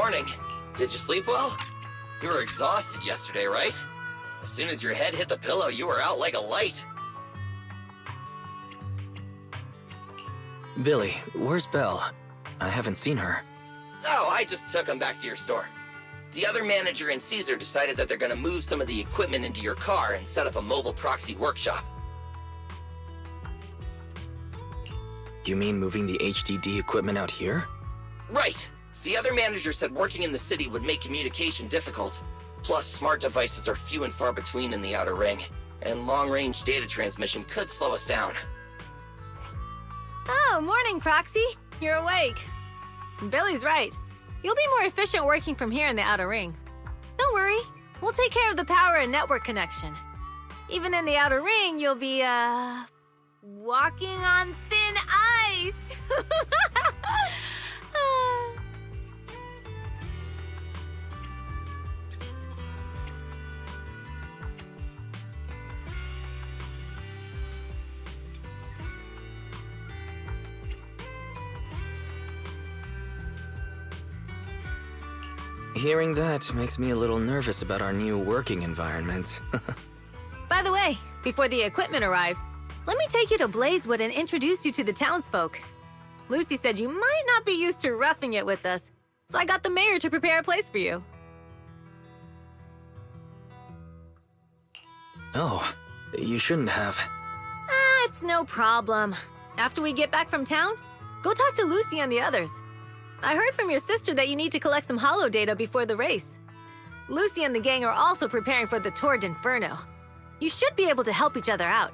morning. Did you sleep well? You were exhausted yesterday, right? As soon as your head hit the pillow, you were out like a light. Billy, where's Belle? I haven't seen her. Oh, I just took him back to your store. The other manager and Caesar decided that they're gonna move some of the equipment into your car and set up a mobile proxy workshop. You mean moving the HDD equipment out here? Right. The other manager said working in the city would make communication difficult. Plus, smart devices are few and far between in the Outer Ring, and long-range data transmission could slow us down. Oh, morning, Proxy. You're awake. Billy's right. You'll be more efficient working from here in the Outer Ring. Don't worry. We'll take care of the power and network connection. Even in the Outer Ring, you'll be, walking on thin ice. Hearing that makes me a little nervous about our new working environment. By the way, before the equipment arrives, let me take you to Blazewood and introduce you to the townsfolk. Lucy said you might not be used to roughing it with us, so I got the mayor to prepare a place for you. Oh, you shouldn't have. It's no problem. After we get back from town, go talk to Lucy and the others. I heard from your sister that you need to collect some holo data before the race. Lucy and the gang are also preparing for the Tour d'Inferno. You should be able to help each other out.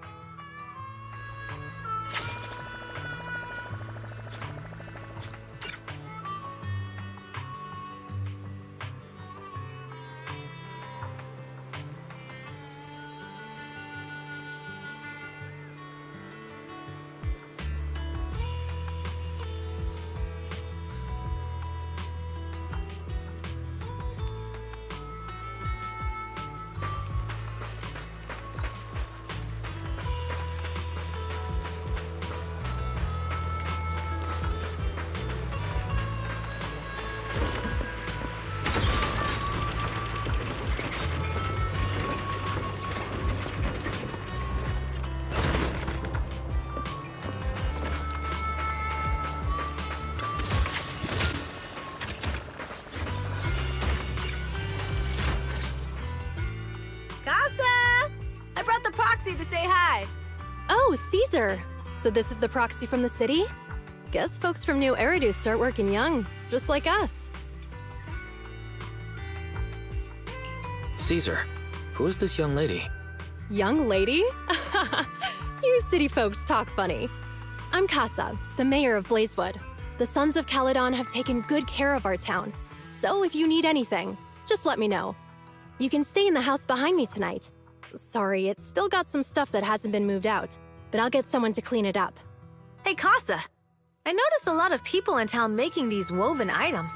To say hi. Oh, Caesar! So this is the proxy from the city? Guess folks from New Eridu start working young, just like us. Caesar, who is this young lady? Young lady? You city folks talk funny. I'm Casa, the mayor of Blazewood. The Sons of Caledon have taken good care of our town. So if you need anything, just let me know. You can stay in the house behind me tonight. Sorry, it's still got some stuff that hasn't been moved out, but I'll get someone to clean it up. Hey, Casa. I noticed a lot of people in town making these woven items.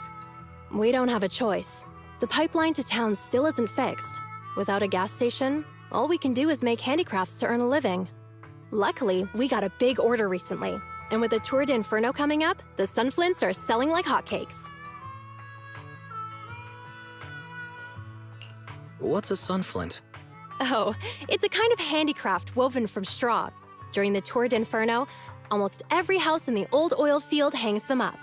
We don't have a choice. The pipeline to town still isn't fixed. Without a gas station, all we can do is make handicrafts to earn a living. Luckily, we got a big order recently, and with the Tour d'Inferno coming up, the sunflints are selling like hotcakes. What's a sunflint? Oh, it's a kind of handicraft woven from straw. During the Tour d'Inferno, almost every house in the old oil field hangs them up.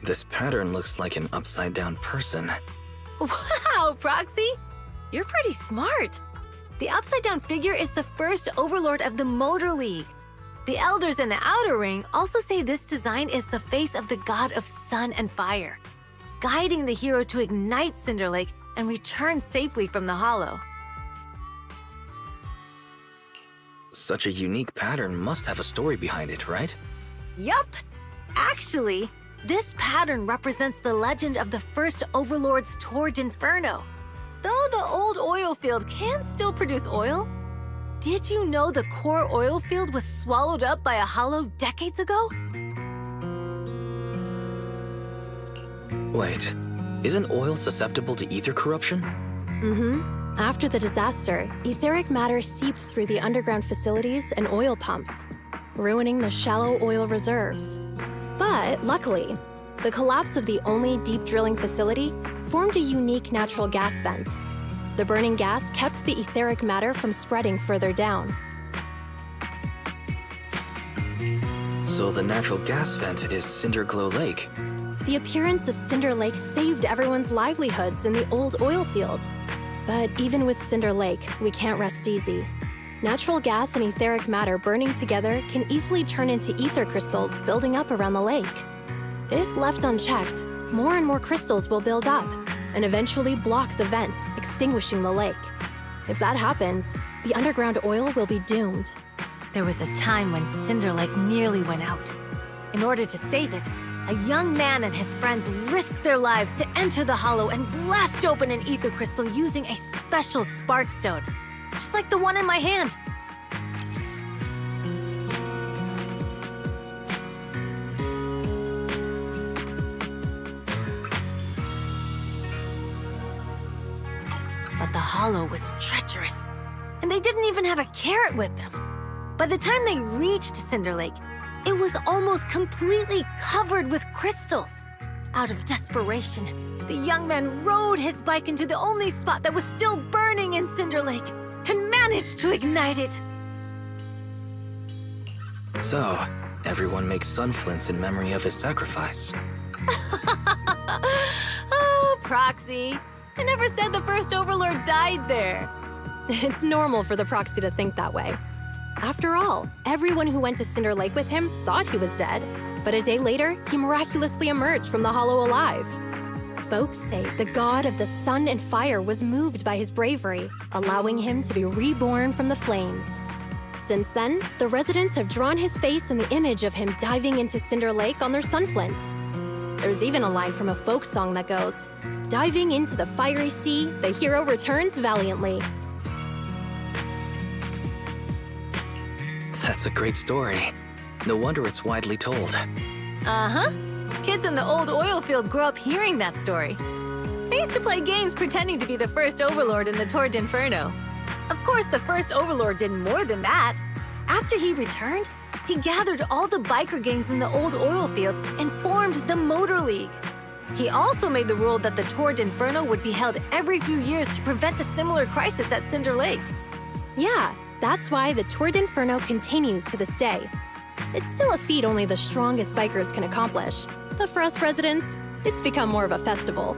This pattern looks like an upside-down person. Wow, Proxy! You're pretty smart. The upside-down figure is the first overlord of the Motor League. The elders in the Outer Ring also say this design is the face of the god of sun and fire, guiding the hero to ignite Cinder Lake and return safely from the Hollow. Such a unique pattern must have a story behind it, right? Yup! Actually, this pattern represents the legend of the first Overlord's Tour d'Inferno. Though the old oil field can still produce oil, did you know the core oil field was swallowed up by a hollow decades ago? Wait, Isn't oil susceptible to ether corruption? After the disaster, etheric matter seeped through the underground facilities and oil pumps, ruining the shallow oil reserves. But luckily, the collapse of the only deep drilling facility formed a unique natural gas vent. The burning gas kept the etheric matter from spreading further down. So the natural gas vent is Cinderglow Lake. The appearance of Cinder Lake saved everyone's livelihoods in the old oil field. But even with Cinder Lake, we can't rest easy. Natural gas and etheric matter burning together can easily turn into ether crystals building up around the lake. If left unchecked, more and more crystals will build up and eventually block the vent, extinguishing the lake. If that happens, the underground oil will be doomed. There was a time when Cinder Lake nearly went out. In order to save it, a young man and his friends risked their lives to enter the hollow and blast open an ether crystal using a special spark stone, just like the one in my hand. But the hollow was treacherous, and they didn't even have a carrot with them. By the time they reached Cinder Lake, it was almost completely covered with crystals. Out of desperation, the young man rode his bike into the only spot that was still burning in Cinder Lake and managed to ignite it. So, everyone makes sun flints in memory of his sacrifice. Oh, Proxy. I never said the first Overlord died there. It's normal for the proxy to think that way. After all, everyone who went to Cinder Lake with him thought he was dead, but a day later, he miraculously emerged from the hollow alive. Folks say the god of the sun and fire was moved by his bravery, allowing him to be reborn from the flames. Since then, the residents have drawn his face and the image of him diving into Cinder Lake on their sunflints. There's even a line from a folk song that goes, "Diving into the fiery sea, the hero returns valiantly." That's a great story. No wonder it's widely told. Uh-huh. Kids in the old oil field grew up hearing that story. They used to play games pretending to be the first Overlord in the Tour d'Inferno. Of course, the first Overlord did more than that. After he returned, he gathered all the biker gangs in the old oil field and formed the Motor League. He also made the rule that the Tour d'Inferno would be held every few years to prevent a similar crisis at Cinder Lake. Yeah, that's why the Tour d'Inferno continues to this day. It's still a feat only the strongest bikers can accomplish, but for us residents, it's become more of a festival.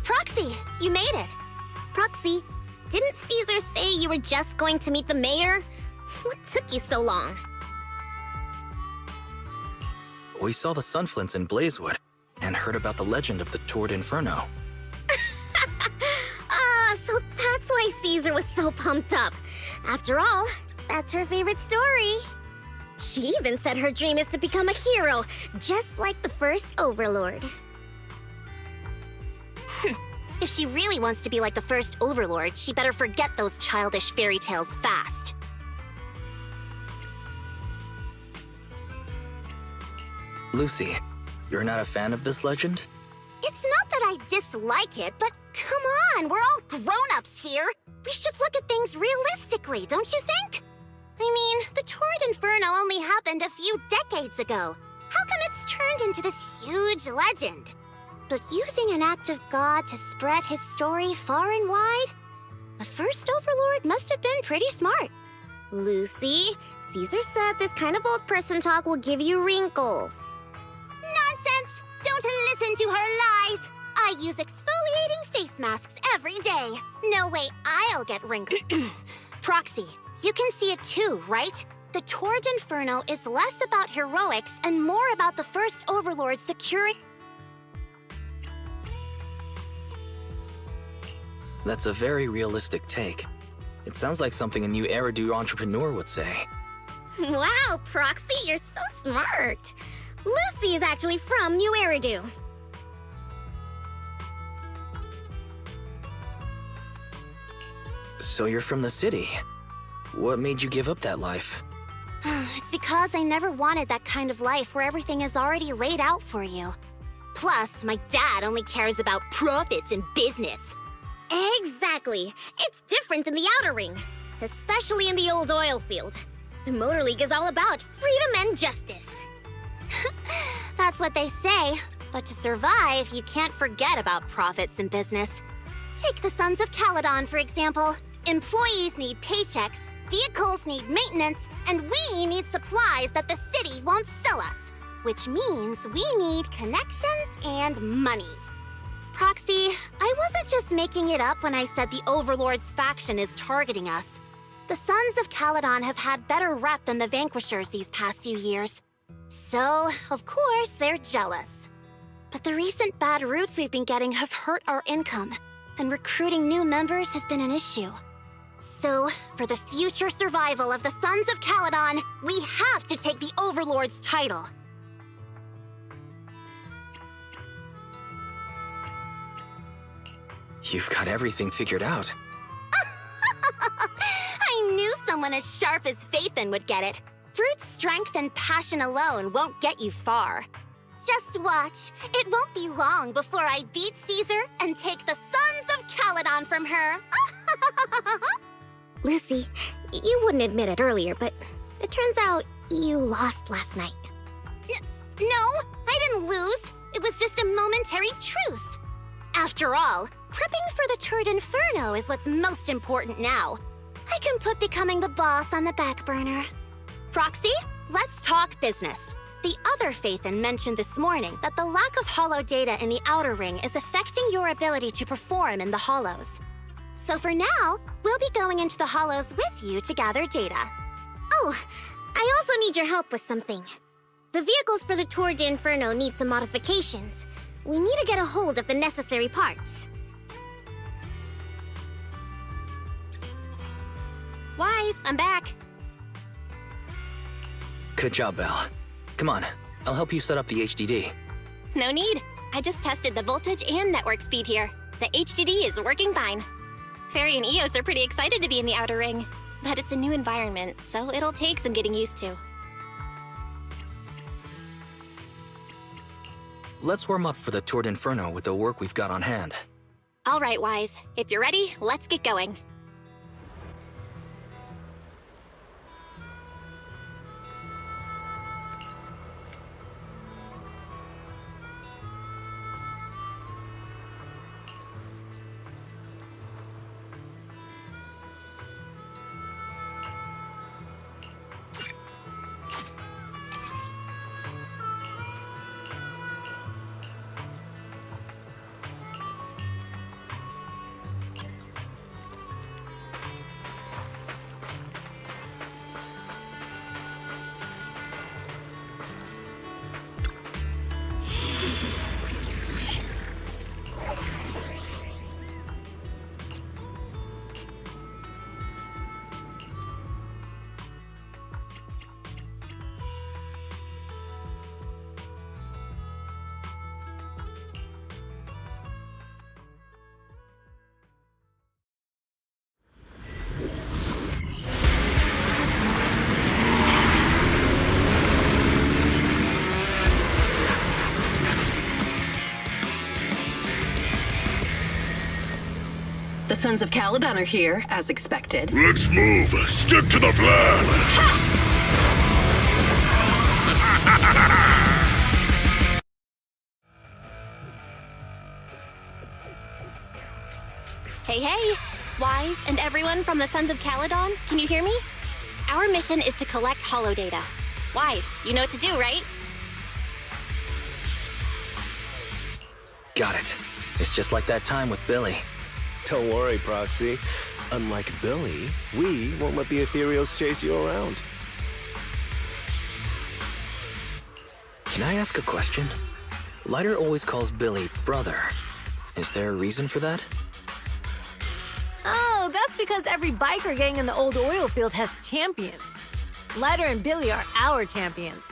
Proxy, you made it. Proxy, didn't Caesar say you were just going to meet the mayor? What took you so long? We saw the sunflints in Blazewood and heard about the legend of the Tour d'Inferno. So that's why Caesar was so pumped up. After all, that's her favorite story. She even said her dream is to become a hero, just like the first Overlord. If she really wants to be like the first Overlord, she better forget those childish fairy tales fast. Lucy, you're not a fan of this legend? It's not that I dislike it, but come on, we're all grown-ups here. We should look at things realistically, don't you think? I mean, the Torrid Inferno only happened a few decades ago. How come it's turned into this huge legend? But using an act of God to spread his story far and wide? The first Overlord must have been pretty smart. Lucy, Caesar said this kind of old person talk will give you wrinkles. Nonsense! Don't listen to her lies! I use exfoliating face masks every day. No way I'll get wrinkles. Proxy, you can see it too, right? The Torrid Inferno is less about heroics and more about the first Overlord securing... That's a very realistic take. It sounds like something a new Eridu entrepreneur would say. Wow, Proxy, you're so smart. Lucy is actually from New Eridu. So you're from the city. What made you give up that life? It's because I never wanted that kind of life where everything is already laid out for you. Plus, my dad only cares about profits and business. Exactly. It's different in the Outer Ring, especially in the old oil field. The Motor League is all about freedom and justice. That's what they say, but to survive, you can't forget about profits and business. Take the Sons of Caledon, for example. Employees need paychecks, vehicles need maintenance, and we need supplies that the city won't sell us, which means we need connections and money. Proxy, I wasn't just making it up when I said the Overlord's faction is targeting us. The Sons of Caledon have had better rep than the Vanquishers these past few years. So, of course, they're jealous. But the recent bad routes we've been getting have hurt our income, and recruiting new members has been an issue. So, for the future survival of the Sons of Caledon, we have to take the Overlord's title. You've got everything figured out. I knew someone as sharp as Phaethon would get it. Brute strength and passion alone won't get you far. Just watch. It won't be long before I beat Caesar and take the Sons of Caledon from her. Lucy, you wouldn't admit it earlier, but it turns out you lost last night. No, I didn't lose. It was just a momentary truce. After all, prepping for the Torrid Inferno is what's most important now. I can put becoming the boss on the back burner. Proxy, let's talk business. The other Phaethon mentioned this morning that the lack of hollow data in the Outer Ring is affecting your ability to perform in the Hollows. So for now, we'll be going into the Hollows with you to gather data. Oh, I also need your help with something. The vehicles for the Tour de Inferno need some modifications. We need to get a hold of the necessary parts. Wise, I'm back. Good job, Belle. Come on, I'll help you set up the HDD. No need. I just tested the voltage and network speed here. The HDD is working fine. Fairy and Eos are pretty excited to be in the Outer Ring, but it's a new environment, so it'll take some getting used to. Let's warm up for the Tour d'Inferno with the work we've got on hand. All right, Wise. If you're ready, let's get going. The Sons of Caledon are here, as expected. Let's move. Stick to the plan. Hey, Wise and everyone from the Sons of Caledon, can you hear me? Our mission is to collect holo data. Wise, you know what to do, right? Got it. It's just like that time with Billy. Don't worry, Proxy. Unlike Billy, we won't let the Ethereals chase you around. Can I ask a question? Lighter always calls Billy brother. Is there a reason for that? Oh, that's because every biker gang in the old oil field has champions. Lighter and Billy are our champions.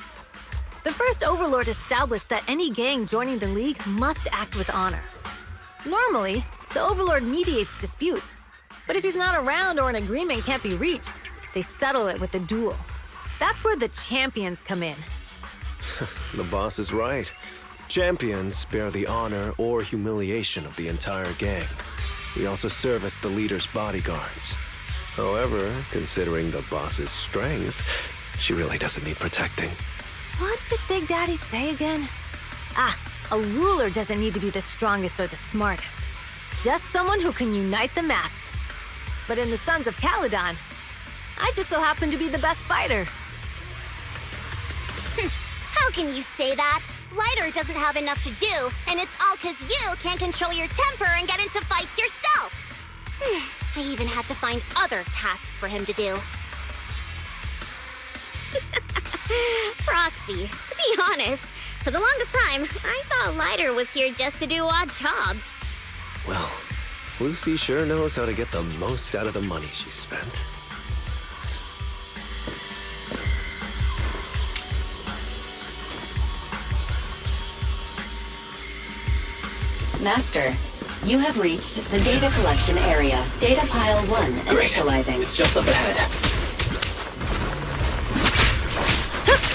The first Overlord established that any gang joining the League must act with honor. Normally, the Overlord mediates disputes, but if he's not around or an agreement can't be reached, they settle it with a duel. That's where the champions come in. The boss is right. Champions bear the honor or humiliation of the entire gang. We also serve as the leader's bodyguards. However, considering the boss's strength, she really doesn't need protecting. What did Big Daddy say again? A ruler doesn't need to be the strongest or the smartest. Just someone who can unite the masses. But in the Sons of Caledon, I just so happen to be the best fighter. How can you say that? Lighter doesn't have enough to do, and it's all 'cause you can't control your temper and get into fights yourself. I even had to find other tasks for him to do. Proxy, to be honest, for the longest time, I thought Lighter was here just to do odd jobs. Well, Lucy sure knows how to get the most out of the money she spent. Master, you have reached the data collection area. Data pile 1 initializing. It's just up ahead.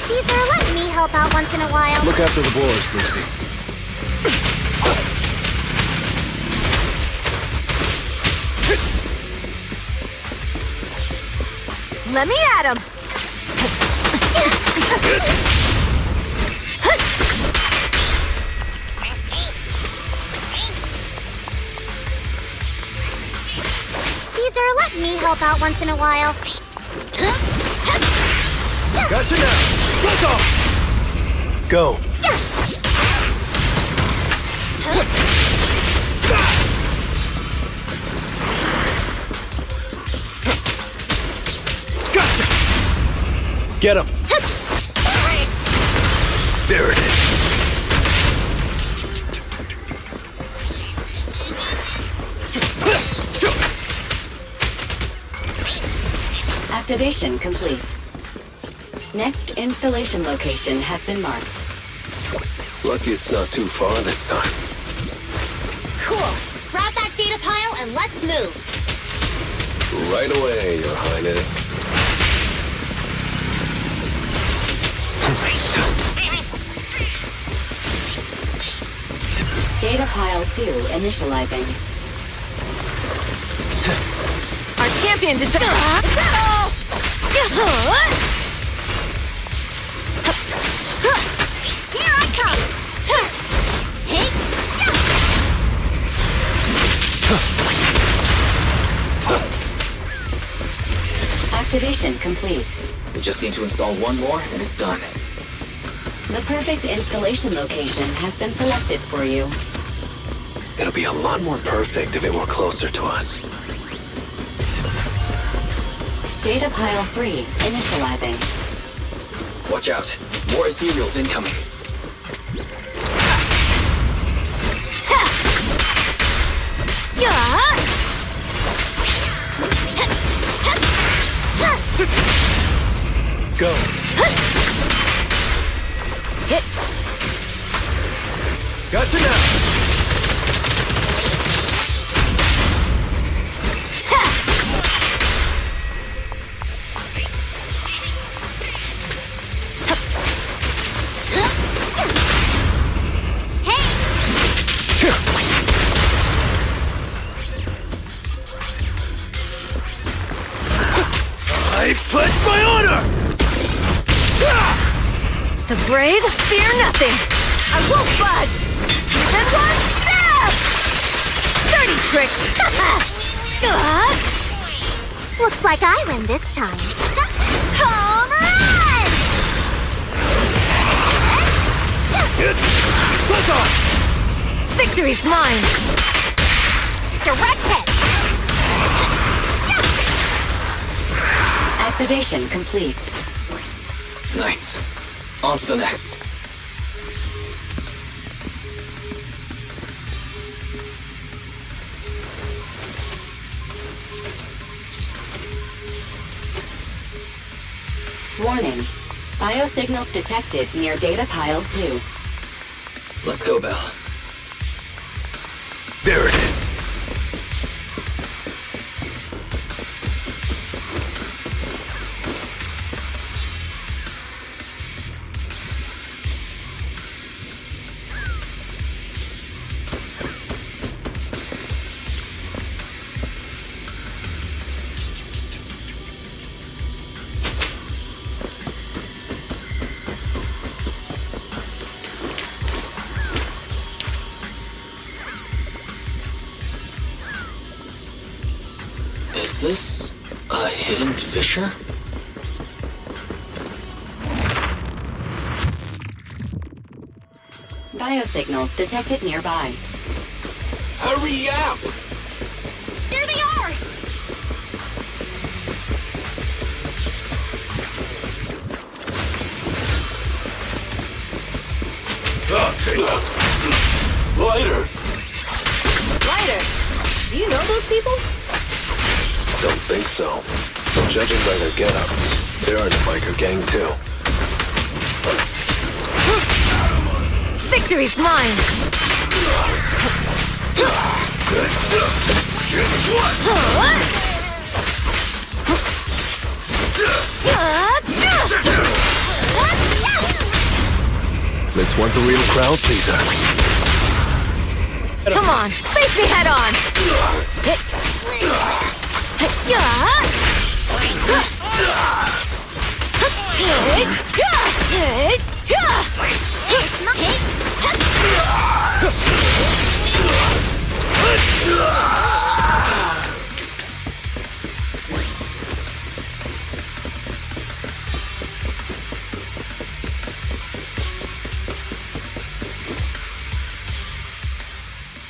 Caesar, let me help out once in a while. Look after the boars, Lucy. Let me at him! Caesar, let me help out once in a while. Gotcha now! Let's off! Go! Gotcha! Get him! There it is! Activation complete. Next installation location has been marked. Lucky it's not too far this time. Cool. Grab that data pile and let's move. Right away, Your Highness. Data pile 2 initializing. Our champion Is that all? Here I come. Hey. Activation complete. We just need to install one more and it's done. The perfect installation location has been selected for you. It'll be a lot more perfect if it were closer to us. Data pile 3 initializing. Watch out. More ethereals incoming. Go! Gotcha now! brave, fear nothing. I won't budge. Even one step. Dirty tricks. Looks like I win this time. Home run! Victory's mine. Direct hit! Activation complete. Nice. On to the next. Warning. Biosignals detected near data pile 2. Let's go, Belle. There it is. Is this a hidden fissure? Biosignals detected nearby. Hurry up! There they are! Lighter! Lighter. Do you know those people? Don't think so. But judging by their get-ups, they're in a biker gang too. Victory's mine. This one's a real crowd pleaser. Come on, face me head on.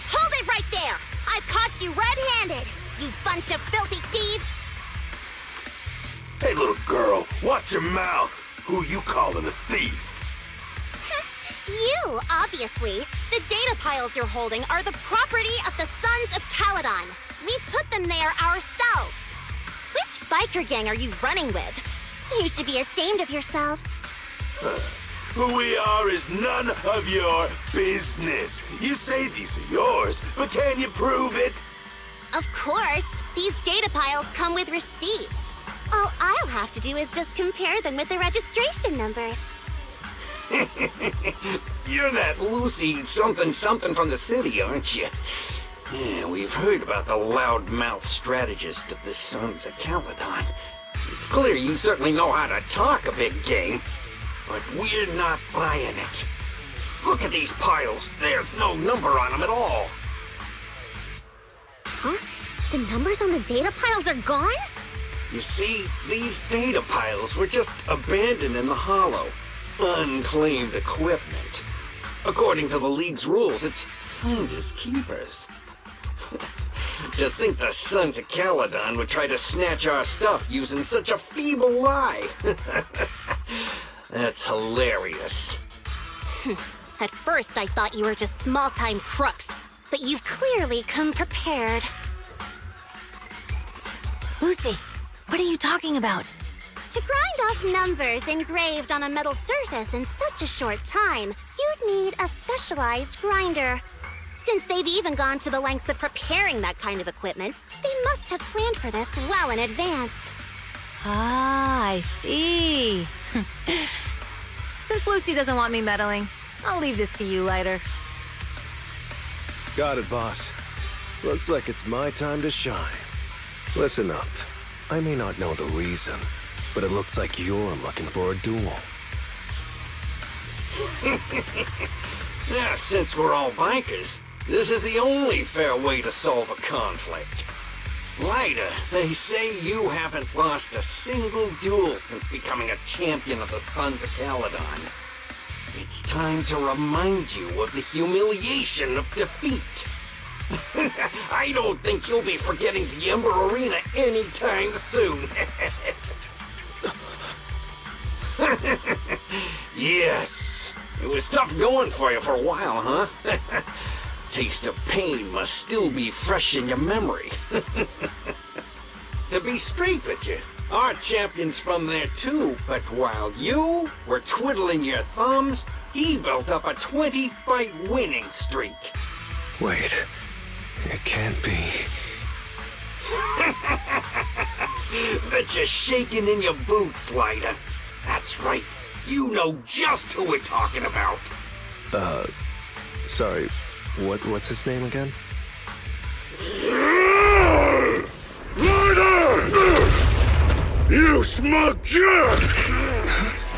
Hold it right there! I've caught you red-handed, you bunch of filthy thieves! Hey, little girl, watch your mouth. Who you calling a thief? You, obviously. The data piles you're holding are the property of the Sons of Caledon. We put them there ourselves. Which biker gang are you running with? You should be ashamed of yourselves. Who we are is none of your business. You say these are yours, but can you prove it? Of course, these data piles come with receipts. All I'll have to do is just compare them with the registration numbers. You're that Lucy something from the city, aren't you? Yeah, we've heard about the loudmouth strategist of the Sons of Caledon. It's clear you certainly know how to talk a big game, but we're not buying it. Look at these piles. There's no number on them at all. Huh? The numbers on the data piles are gone? You see, these data piles were just abandoned in the hollow. Unclaimed equipment. According to the League's rules, it's finders keepers. To think the Sons of Caledon would try to snatch our stuff using such a feeble lie. That's hilarious. At first, I thought you were just small-time crooks, but you've clearly come prepared. Lucy, what are you talking about? To grind off numbers engraved on a metal surface in such a short time, you'd need a specialized grinder. Since they've even gone to the lengths of preparing that kind of equipment, they must have planned for this well in advance. Ah, I see. Since Lucy doesn't want me meddling, I'll leave this to you, Lighter. Got it, boss. Looks like it's my time to shine. Listen up. I may not know the reason, but it looks like you're looking for a duel. Now, since we're all bikers, this is the only fair way to solve a conflict. Ryder, they say you haven't lost a single duel since becoming a champion of the Sons of Caledon. It's time to remind you of the humiliation of defeat. I don't think you'll be forgetting the Ember Arena anytime soon. Yes, it was tough going for you for a while, huh? Taste of pain must still be fresh in your memory. To be straight with you, our champion's from there too, but while you were twiddling your thumbs, he built up a 20-fight winning streak. Wait, it can't be. Bet you're shaking in your boots, Lyda. That's right, you know just who we're talking about. Sorry, what's his name again? Ryder! You smug jerk!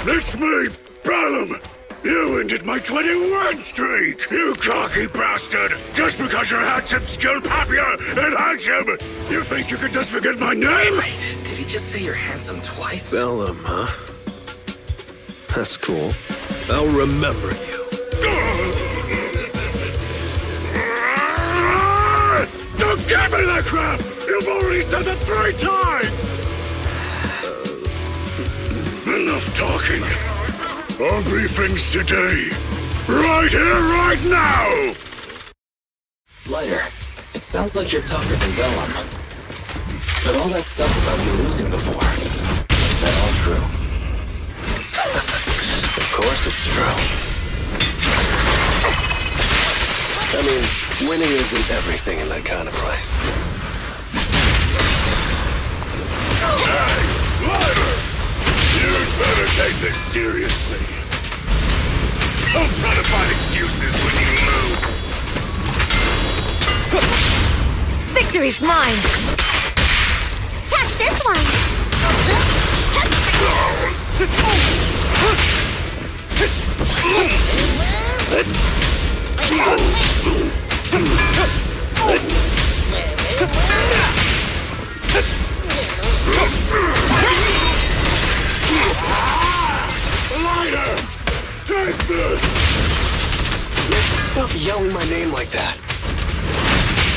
It's me, Bellum! You ended my 20-win streak, you cocky bastard! Just because you're handsome, skilled, happier, and handsome! You think you can just forget my name? Wait, did he just say you're handsome twice? Bellum, huh? That's cool. I'll remember you. Don't give me that crap! You've already said that 3 times! Enough talking. I'll be things today. Right here, right now! Ryder, it sounds like you're tougher than Bellum. But all that stuff about you losing before, is that all true? Of course it's true. I mean, winning isn't everything in that kind of place. Hey, Ryder! You'd better take this seriously. Don't try to find excuses when you lose. Victory's mine! Catch this one! Ryder! Take this! Stop yelling my name like that.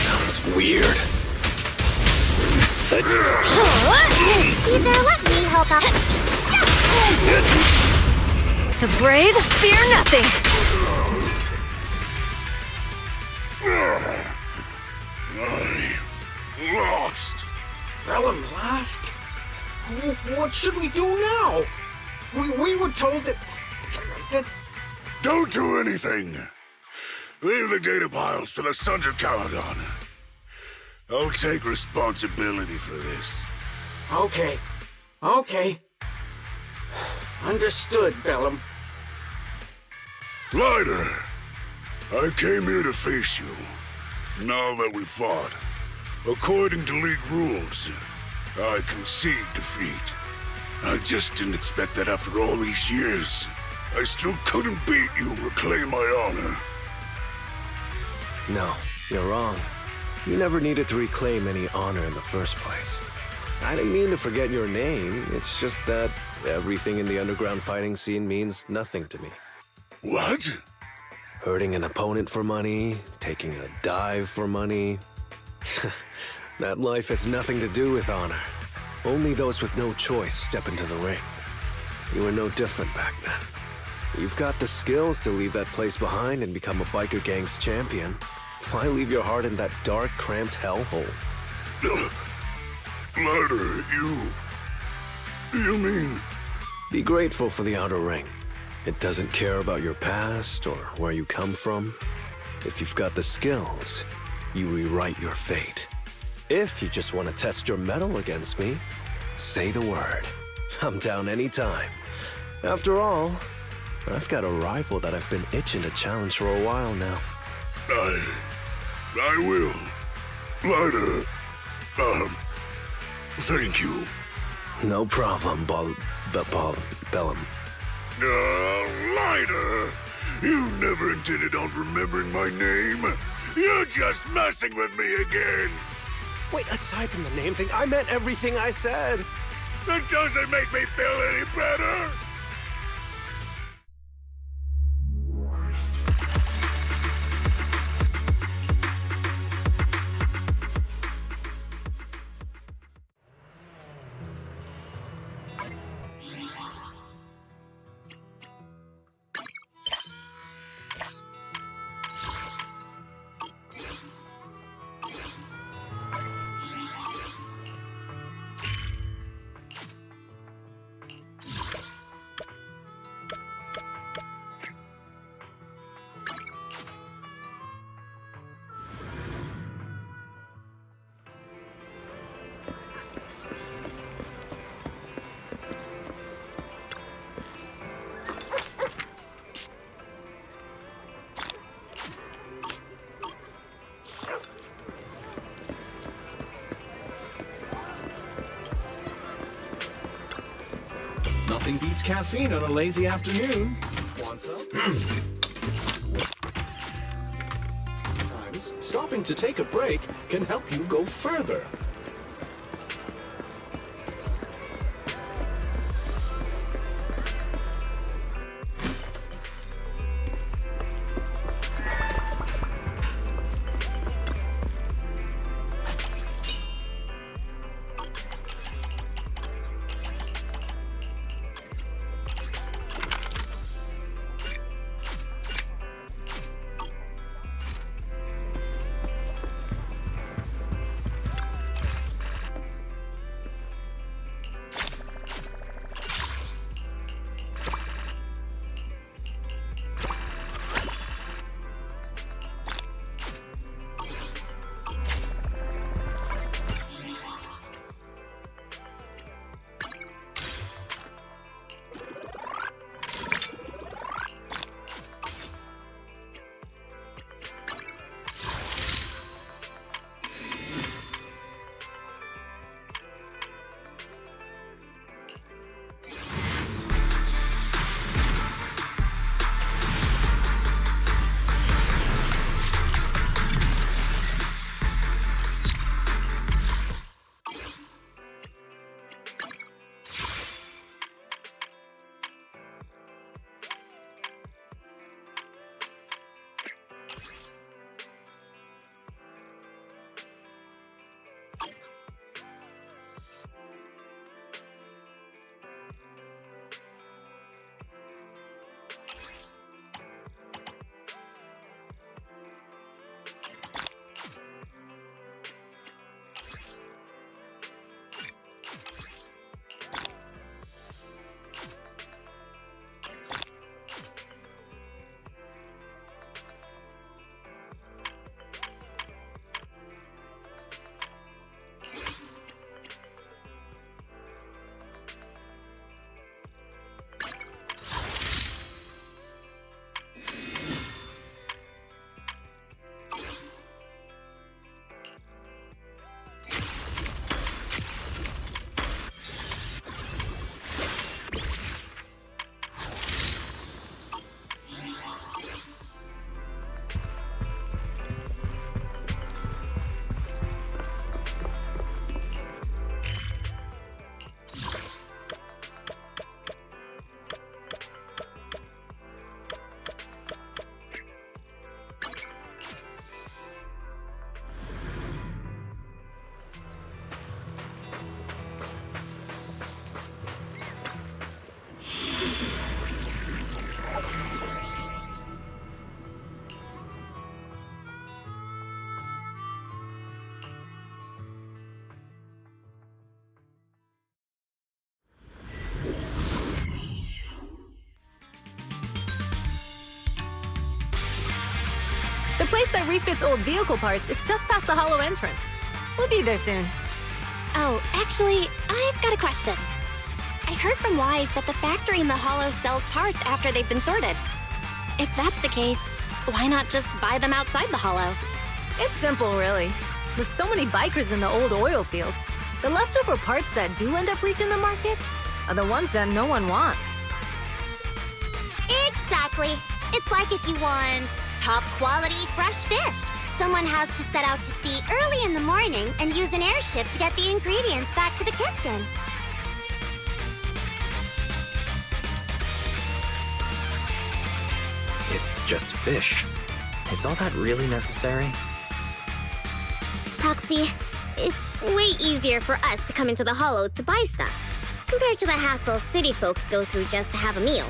Sounds weird. Caesar, let me help out. The brave fear nothing! I lost. Bellum lost? What should we do now? We were told that... Don't do anything. Leave the data piles to the Sons of Caledon. I'll take responsibility for this. Okay. Understood, Bellum. Ryder, I came here to face you. Now that we fought, according to League rules, I concede defeat. I just didn't expect that after all these years, I still couldn't beat you and reclaim my honor. No, you're wrong. You never needed to reclaim any honor in the first place. I didn't mean to forget your name. It's just that everything in the underground fighting scene means nothing to me. What? Hurting an opponent for money, taking a dive for money. That life has nothing to do with honor. Only those with no choice step into the ring. You were no different back then. You've got the skills to leave that place behind and become a biker gang's champion. Why leave your heart in that dark, cramped hellhole? Ryder, you mean... Be grateful for the outer ring. It doesn't care about your past or where you come from. If you've got the skills, you rewrite your fate. If you just want to test your mettle against me, say the word. I'm down anytime. After all, I've got a rival that I've been itching to challenge for a while now. I will. Ryder, thank you. No problem, Bellum. Lighter! You never intended on remembering my name. You're just messing with me again. Wait, aside from the name thing, I meant everything I said. That doesn't make me feel any better. Nothing beats caffeine on a lazy afternoon. Want some? Sometimes stopping to take a break can help you go further. The place that refits old vehicle parts is just past the hollow entrance. We'll be there soon. Oh, actually, I've got a question. I heard from Wise that the factory in the hollow sells parts after they've been sorted. If that's the case, why not just buy them outside the hollow? It's simple, really. With so many bikers in the old oil field, the leftover parts that do end up reaching the market are the ones that no one wants. Exactly. It's like if you want top quality fresh fish. Someone has to set out to sea early in the morning and use an airship to get the ingredients back to the kitchen. It's just fish. Is all that really necessary? Proxy, it's way easier for us to come into the Hollow to buy stuff, compared to the hassle city folks go through just to have a meal.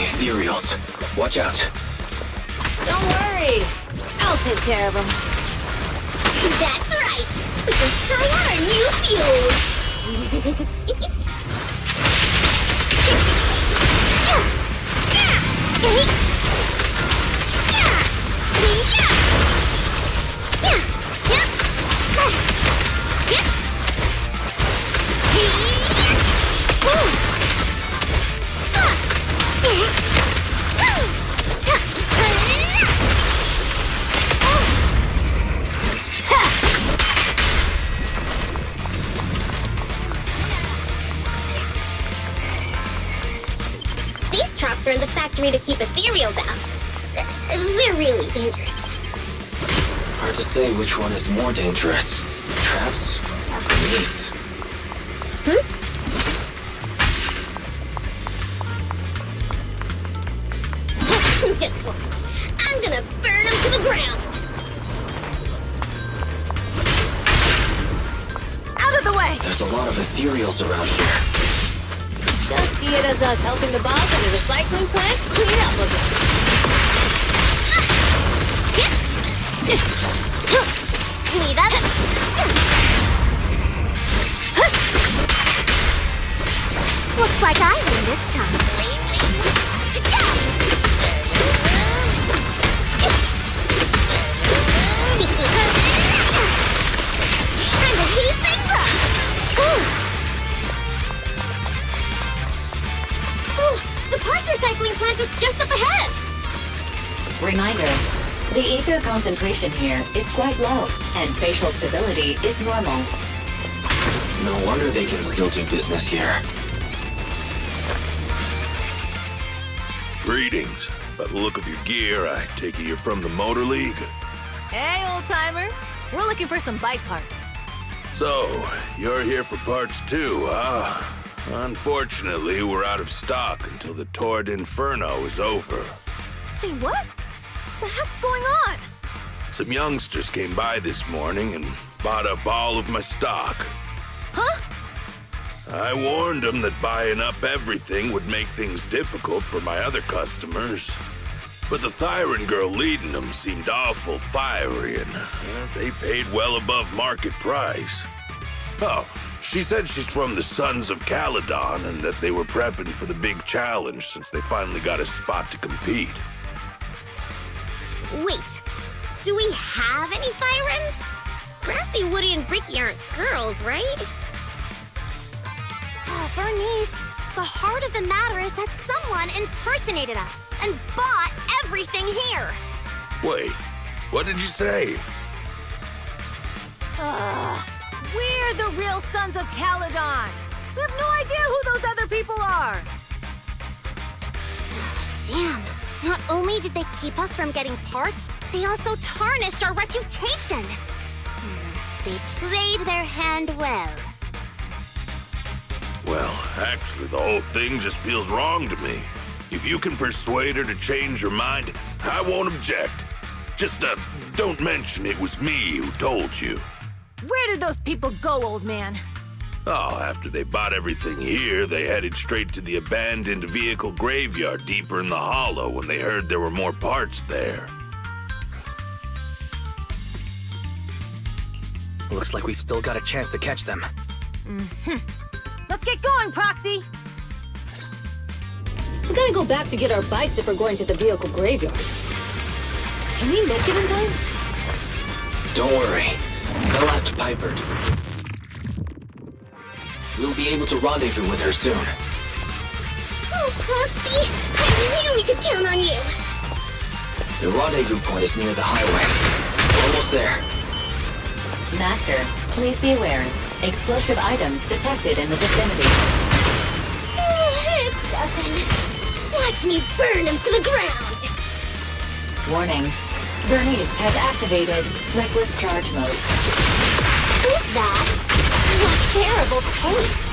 Ethereals. Watch out. Don't worry. I'll take care of them. That's right! We can try out our new fuse! These traps are in the factory to keep ethereals out. They're really dangerous. Hard to say which one is more dangerous. Traps or police? Just watch. I'm gonna burn them to the ground. Out of the way! There's a lot of ethereals around here. Just see it as us helping the boss at a recycling plant clean up a bit. Leave that. Looks like I win this time. reminder, the ether concentration here is quite low, and spatial stability is normal. No wonder they can still do business here. Greetings. By the look of your gear, I take it you're from the Motor League. Hey, old-timer. We're looking for some bike parts. So, you're here for parts too, huh? Unfortunately, we're out of stock until the Torrid Inferno is over. Say what? The heck's going on? Some youngsters came by this morning and bought up all of my stock. Huh? I warned them that buying up everything would make things difficult for my other customers. But the Thyron girl leading them seemed awful fiery, and they paid well above market price. Oh, she said she's from the Sons of Caledon and that they were prepping for the big challenge since they finally got a spot to compete. Wait, do we have any Thyrans? Grassy, Woody, and Bricky aren't girls, right? Oh, Bernice, the heart of the matter is that someone impersonated us and bought everything here. Wait, what did you say? We're the real Sons of Caledon. We have no idea who those other people are. Damn, not only did they keep us from getting parts, they also tarnished our reputation. They played their hand well. Well, actually, the whole thing just feels wrong to me. If you can persuade her to change her mind, I won't object. Just, don't mention it was me who told you. Where did those people go, old man? Oh, after they bought everything here, they headed straight to the abandoned vehicle graveyard deeper in the hollow when they heard there were more parts there. Looks like we've still got a chance to catch them. Let's get going, Proxy! We gotta go back to get our bikes if we're going to the vehicle graveyard. Can we make it in time? Don't worry. I'll ask Piper to... We'll be able to rendezvous with her soon. Oh, Proxy, I knew we could count on you. The rendezvous point is near the highway. We're almost there. Master, please be aware. Explosive items detected in the vicinity. It's nothing. Watch me burn him to the ground. Warning. Bernice has activated Reckless Charge Mode. Who's that? What terrible taste.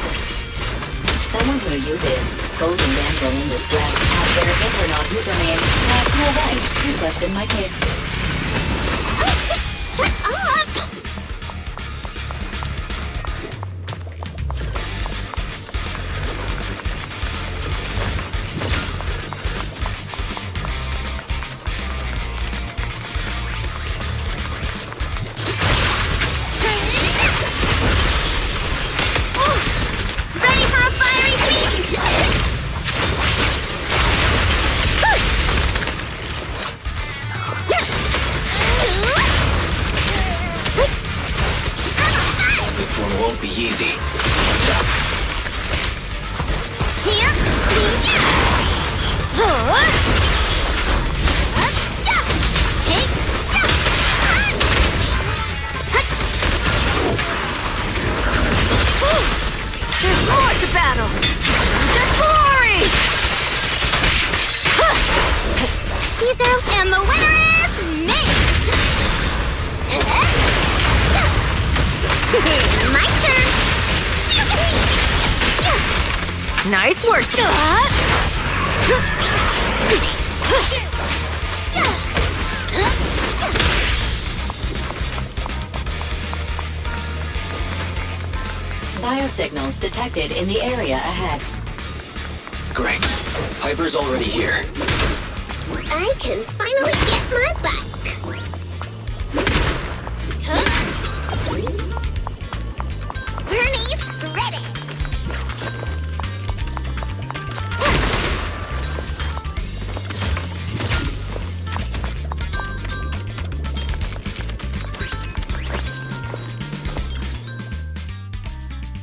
Someone who uses Golden Damsel in Distress as their internal username has no right to question my taste. Shut up! Ready for a fiery beat? This one won't be easy. There's more to battle! There's glory! Caesar, and the winner is me! My turn! Nice work! Biosignals detected in the area ahead. Great. Piper's already here. I can finally get my bike. Bernie's ready.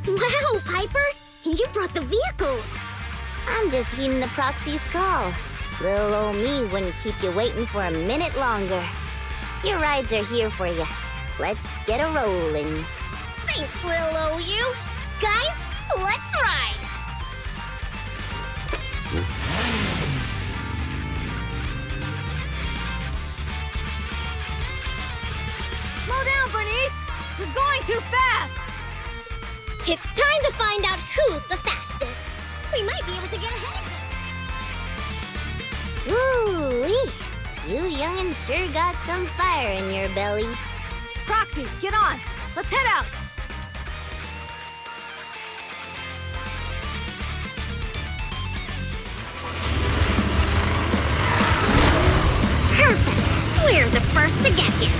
Wow, Piper! You brought the vehicles! I'm just heeding the Proxy's call. Little old me wouldn't keep you waiting for a minute longer. Your rides are here for you. Let's get a rollin'. Thanks, little old you. Guys, let's ride! Slow down, Bernice! You're going too fast! It's time to find out who's the fastest. We might be able to get ahead of them. Woo-wee! You young'uns sure got some fire in your belly. Proxy, get on! Let's head out! Perfect! We're the first to get here.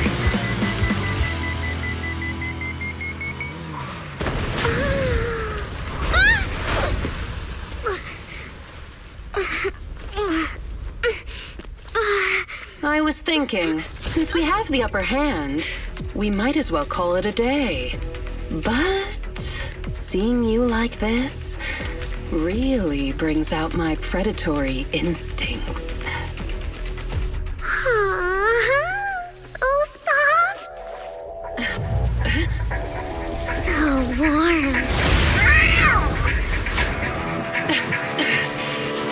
I was thinking, since we have the upper hand, we might as well call it a day. But seeing you like this really brings out my predatory instincts. So soft. So warm.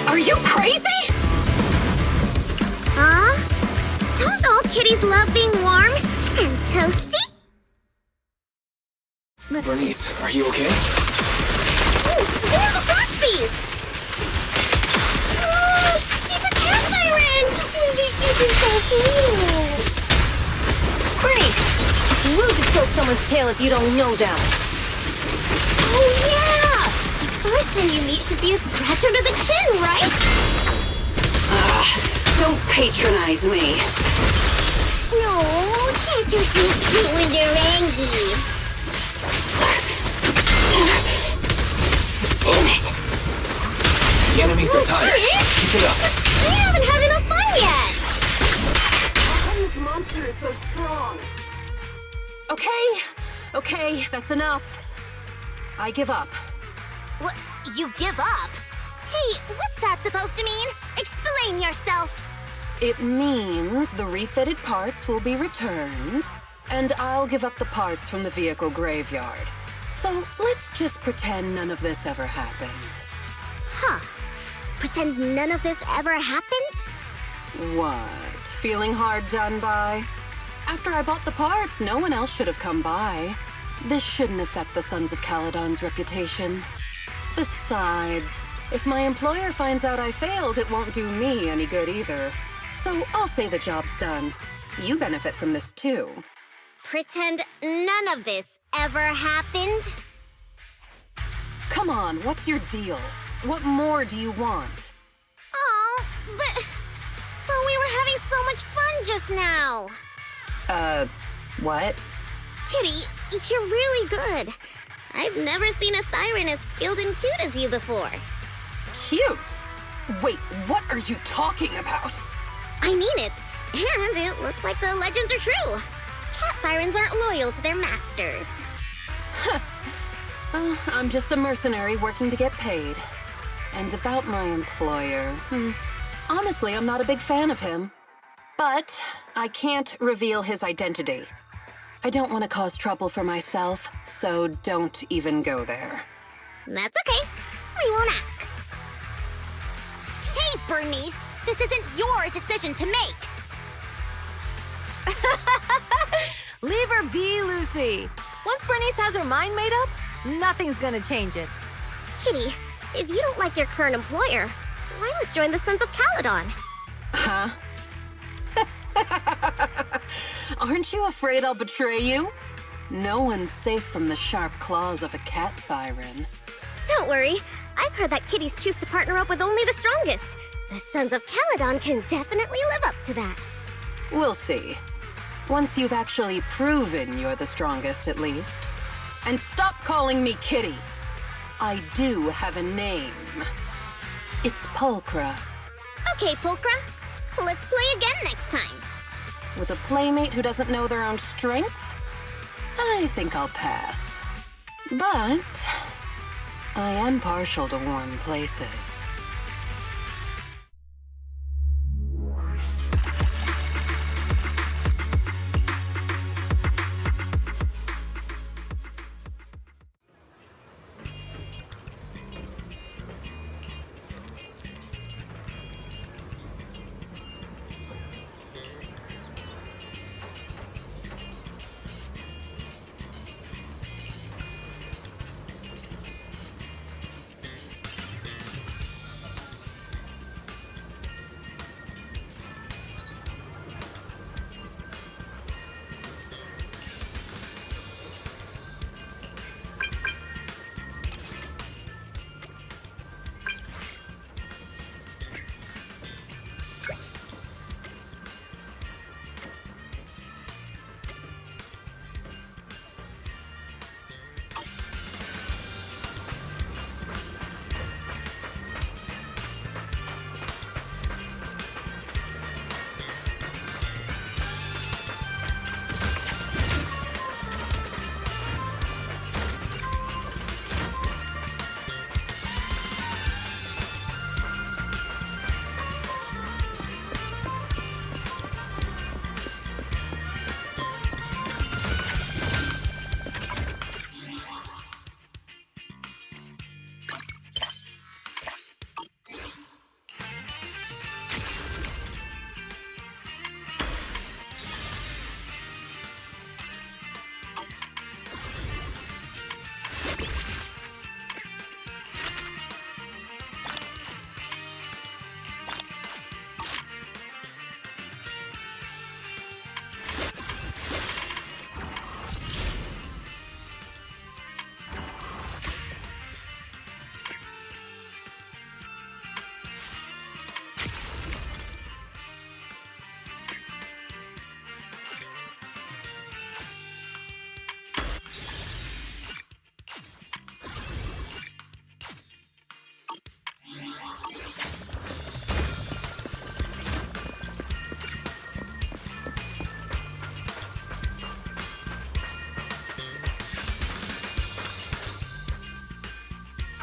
Are you crazy? Huh? Don't all kitties love being warm and toasty? Bernice, are you okay? Oh, they're the Roxies! Oh, she's a cat siren! She's so cute! Bernice! It's rude to choke someone's tail if you don't know them. Oh, yeah! The first time you meet should be a scratch under the chin, right? Don't patronize me. No, can't you so cute when you're angry? Damn it. The enemies are tired. Keep it up. We haven't had enough fun yet! This monster is so strong. Okay, that's enough. I give up. What? You give up? Hey, what's that supposed to mean? Explain yourself. It means the refitted parts will be returned, and I'll give up the parts from the vehicle graveyard. So let's just pretend none of this ever happened. Huh. Pretend none of this ever happened? What? Feeling hard done by? After I bought the parts, no one else should have come by. This shouldn't affect the Sons of Caledon's reputation. Besides, if my employer finds out I failed, it won't do me any good either. So I'll say the job's done. You benefit from this too. Pretend none of this ever happened? Come on, what's your deal? What more do you want? Oh, but we were having so much fun just now. What? Kitty, you're really good. I've never seen a Thyran as skilled and cute as you before. Cute? Wait, what are you talking about? I mean it. And it looks like the legends are true. Cat Thyrans aren't loyal to their masters. I'm just a mercenary working to get paid. And about my employer, honestly, I'm not a big fan of him. But I can't reveal his identity. I don't want to cause trouble for myself, so don't even go there. That's okay. We won't ask. Hey, Bernice! This isn't your decision to make! Leave her be, Lucy. Once Bernice has her mind made up, nothing's gonna change it. Kitty, if you don't like your current employer, why not join the Sons of Caledon? Huh? Aren't you afraid I'll betray you? No one's safe from the sharp claws of a cat Thyran. Don't worry. I've heard that kitties choose to partner up with only the strongest. The Sons of Caledon can definitely live up to that. We'll see. Once you've actually proven you're the strongest, at least. And stop calling me Kitty. I do have a name. It's Pulchra. Okay, Pulchra. Let's play again next time. With a playmate who doesn't know their own strength? I think I'll pass. But I am partial to warm places.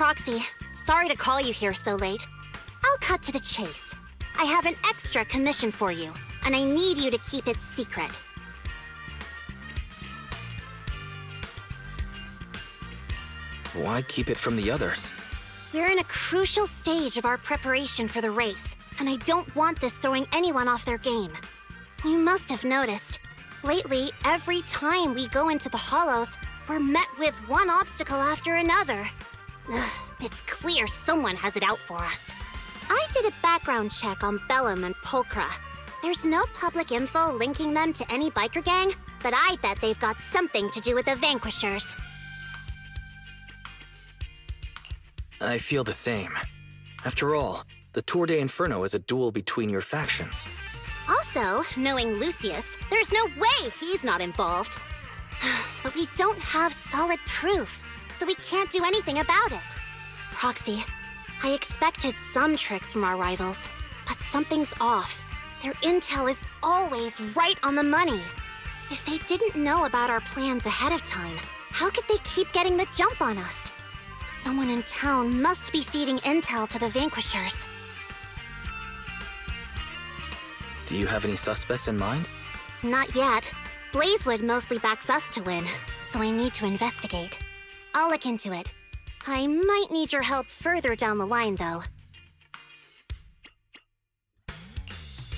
Proxy, sorry to call you here so late. I'll cut to the chase. I have an extra commission for you, and I need you to keep it secret. Why keep it from the others? We're in a crucial stage of our preparation for the race, and I don't want this throwing anyone off their game. You must have noticed. Lately, every time we go into the Hollows, we're met with one obstacle after another. Ugh, it's clear someone has it out for us. I did a background check on Bellum and Pulchra. There's no public info linking them to any biker gang, but I bet they've got something to do with the Vanquishers. I feel the same. After all, the Tour de Inferno is a duel between your factions. Also, knowing Lucius, there's no way he's not involved. But we don't have solid proof, so we can't do anything about it. Proxy, I expected some tricks from our rivals, but something's off. Their intel is always right on the money. If they didn't know about our plans ahead of time, how could they keep getting the jump on us? Someone in town must be feeding intel to the Vanquishers. Do you have any suspects in mind? Not yet. Blazewood mostly backs us to win, so I need to investigate. I'll look into it. I might need your help further down the line, though.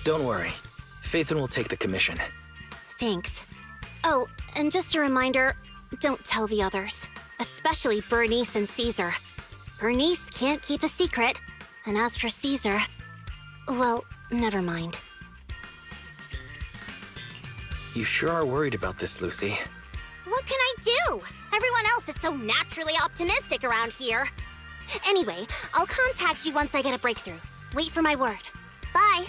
Don't worry. Phaethon will take the commission. Thanks. Oh, and just a reminder, don't tell the others. Especially Bernice and Caesar. Bernice can't keep a secret, and as for Caesar... well, never mind. You sure are worried about this, Lucy. What can I do? Everyone else is so naturally optimistic around here. Anyway, I'll contact you once I get a breakthrough. Wait for my word. Bye.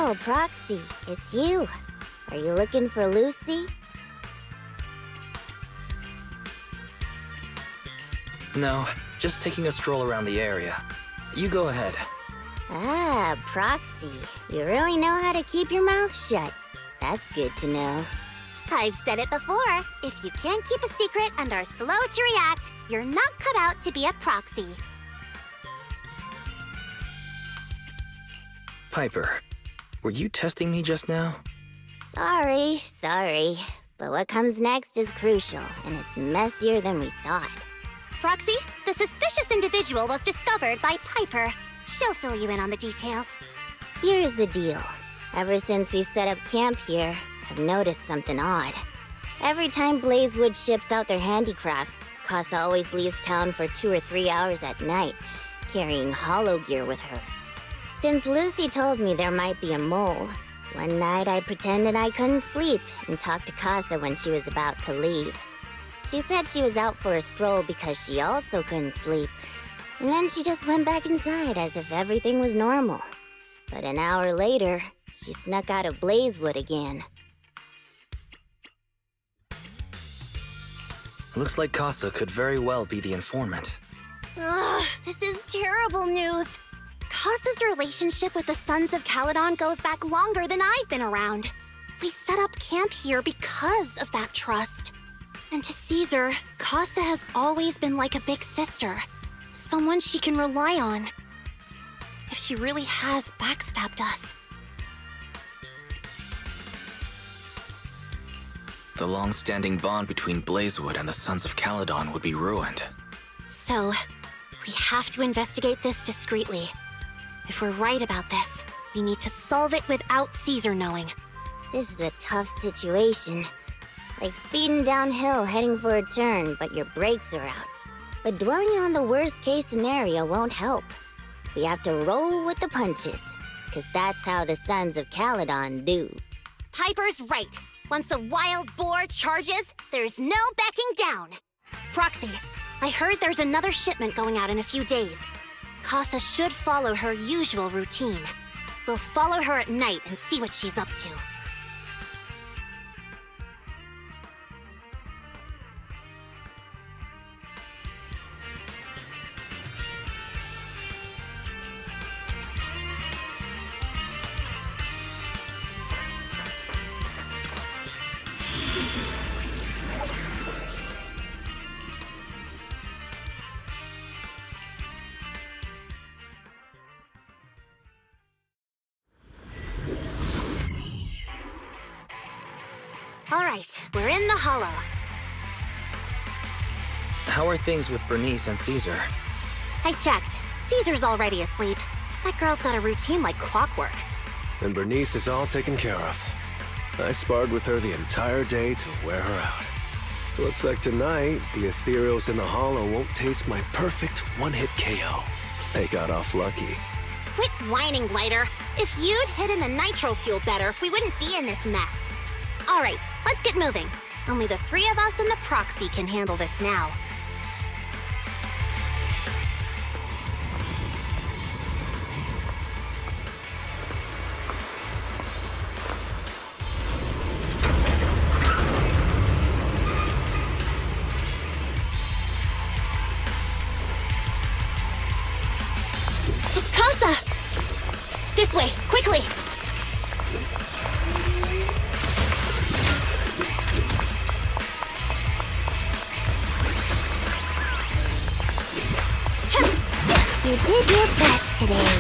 Oh, Proxy, it's you. Are you looking for Lucy? No, just taking a stroll around the area. You go ahead. Ah, Proxy. You really know how to keep your mouth shut. That's good to know. I've said it before. If you can't keep a secret and are slow to react, you're not cut out to be a proxy. Piper, were you testing me just now? Sorry. But what comes next is crucial, and it's messier than we thought. Proxy, the suspicious individual was discovered by Piper. She'll fill you in on the details. Here's the deal. Ever since we've set up camp here, I've noticed something odd. Every time Blazewood ships out their handicrafts, Casa always leaves town for 2 or 3 hours at night, carrying hollow gear with her. Since Lucy told me there might be a mole, one night I pretended I couldn't sleep and talked to Casa when she was about to leave. She said she was out for a stroll because she also couldn't sleep, and then she just went back inside as if everything was normal. But an hour later, she snuck out of Blazewood again. Looks like Casa could very well be the informant. Ugh, this is terrible news. Casa's relationship with the Sons of Caledon goes back longer than I've been around. We set up camp here because of that trust. And to Caesar, Casa has always been like a big sister. Someone she can rely on. If she really has backstabbed us. The long-standing bond between Blazewood and the Sons of Caledon would be ruined. So, we have to investigate this discreetly. If we're right about this, we need to solve it without Caesar knowing. This is a tough situation. Like speeding downhill heading for a turn, but your brakes are out. But dwelling on the worst-case scenario won't help. We have to roll with the punches, because that's how the Sons of Caledon do. Piper's right. Once a wild boar charges, there's no backing down. Proxy, I heard there's another shipment going out in a few days. Casa should follow her usual routine. We'll follow her at night and see what she's up to. All right, we're in the hollow. How are things with Bernice and Caesar? I checked. Caesar's already asleep. That girl's got a routine like clockwork. And Bernice is all taken care of. I sparred with her the entire day to wear her out. Looks like tonight, the ethereals in the hollow won't taste my perfect one-hit KO. They got off lucky. Quit whining, Lighter. If you'd hidden the nitro fuel better, we wouldn't be in this mess. All right, let's get moving. Only the 3 of us and the proxy can handle this now. It's Casa! This way, quickly! You did your best today.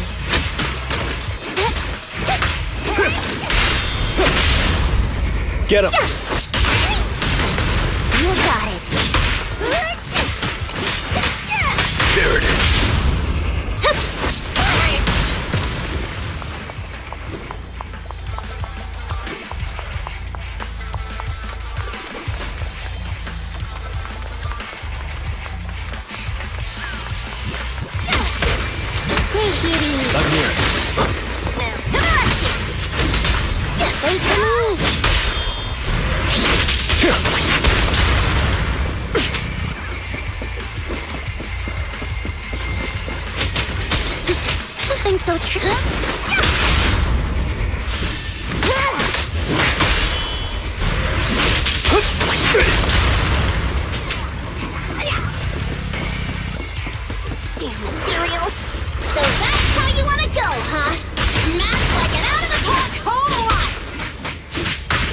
Get him! You got it. There it is. I'm here. Wait for me.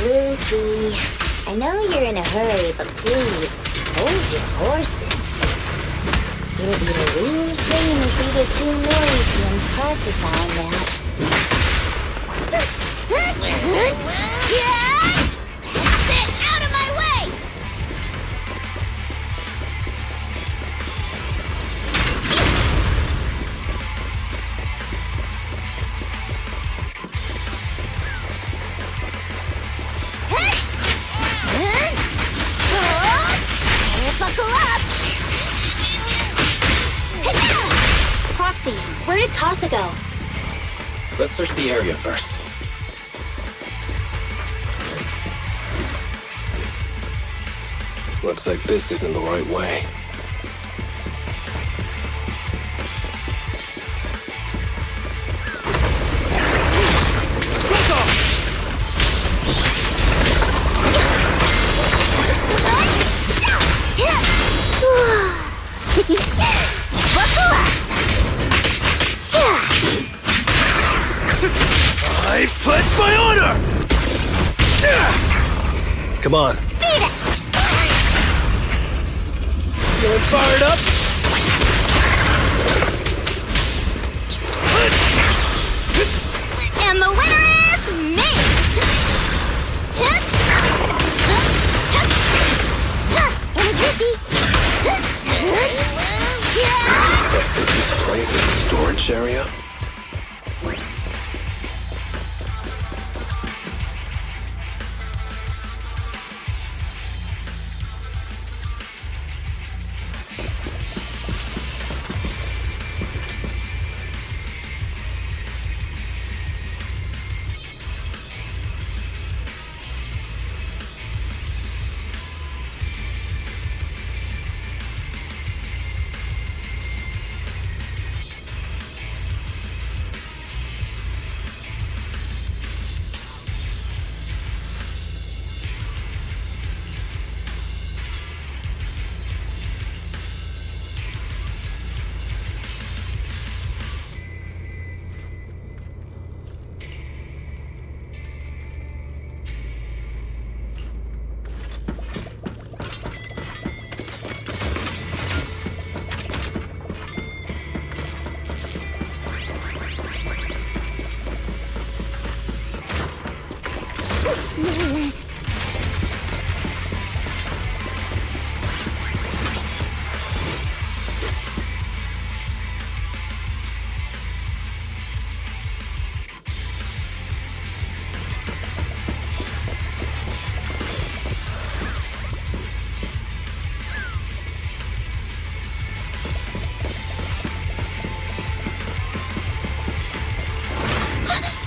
Lucy, I know you're in a hurry, but please, hold your horses. It'll be a real shame if we get too noisy and Casa found out. Get out of my way! Buckle up! Proxy, where did Casa go? Let's search the area first. Looks like this isn't the right way. I pledge my honor! Come on. Feeling fired up? And the winner is me! I think this place is a storage area.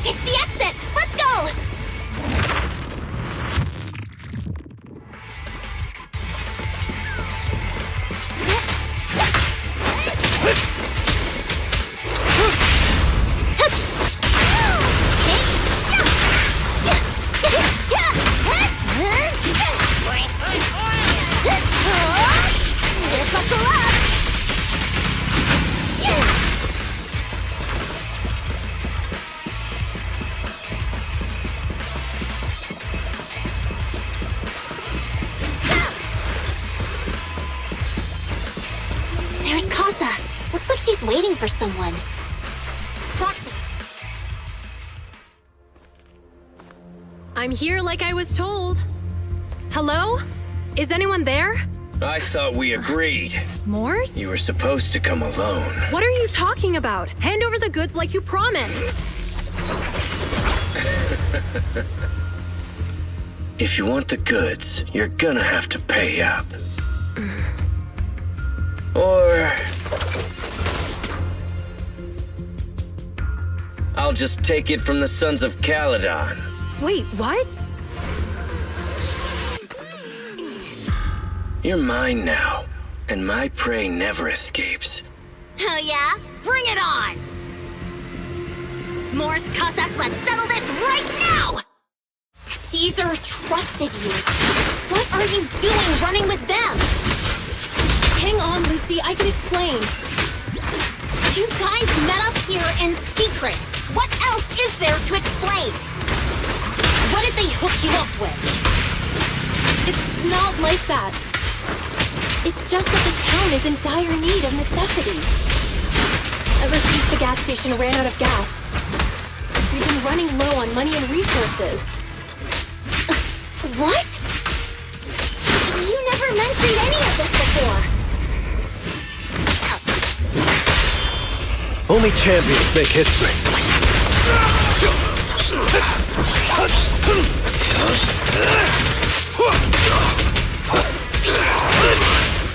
It's the exit! Let's go! Buckle up! There's Casa. Looks like she's waiting for someone. Proxy. I'm here like I was told. Hello? Is anyone there? I thought we agreed. Morse? You were supposed to come alone. What are you talking about? Hand over the goods like you promised. If you want the goods, you're gonna have to pay up. Or I'll just take it from the Sons of Caledon. Wait, what? You're mine now, and my prey never escapes. Oh yeah? Bring it on! Morse, Casa, let's settle this right now! Caesar trusted you. What are you doing running with them? Hang on, Lucy, I can explain. You guys met up here in secret. What else is there to explain? What did they hook you up with? It's not like that. It's just that the town is in dire need of necessities. Ever since the gas station ran out of gas, we've been running low on money and resources. What? You never mentioned any of this before. Only champions make history.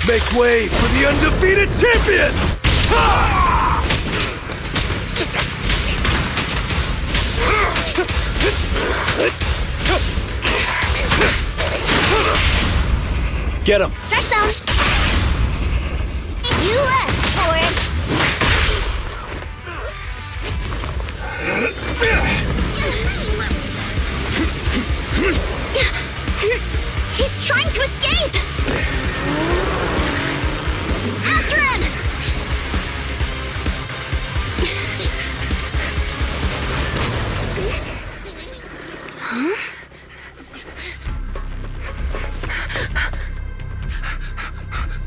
Make way for the undefeated champion! Get him! Strike zone. You left, Torrid. He's trying to escape! After him! Huh?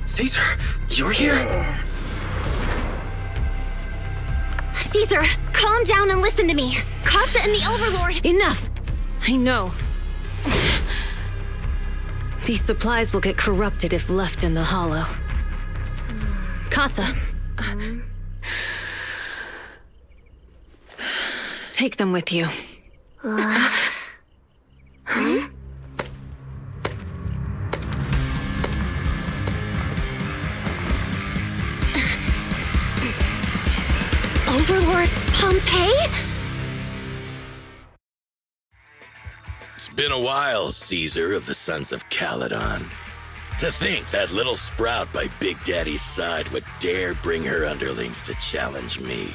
Caesar, you're here? Caesar, calm down and listen to me. Casa and the Overlord... Enough! I know. These supplies will get corrupted if left in the hollow. Casa. Take them with you. Overlord Pompeii? It's been a while, Caesar of the Sons of Caledon. To think that little sprout by Big Daddy's side would dare bring her underlings to challenge me.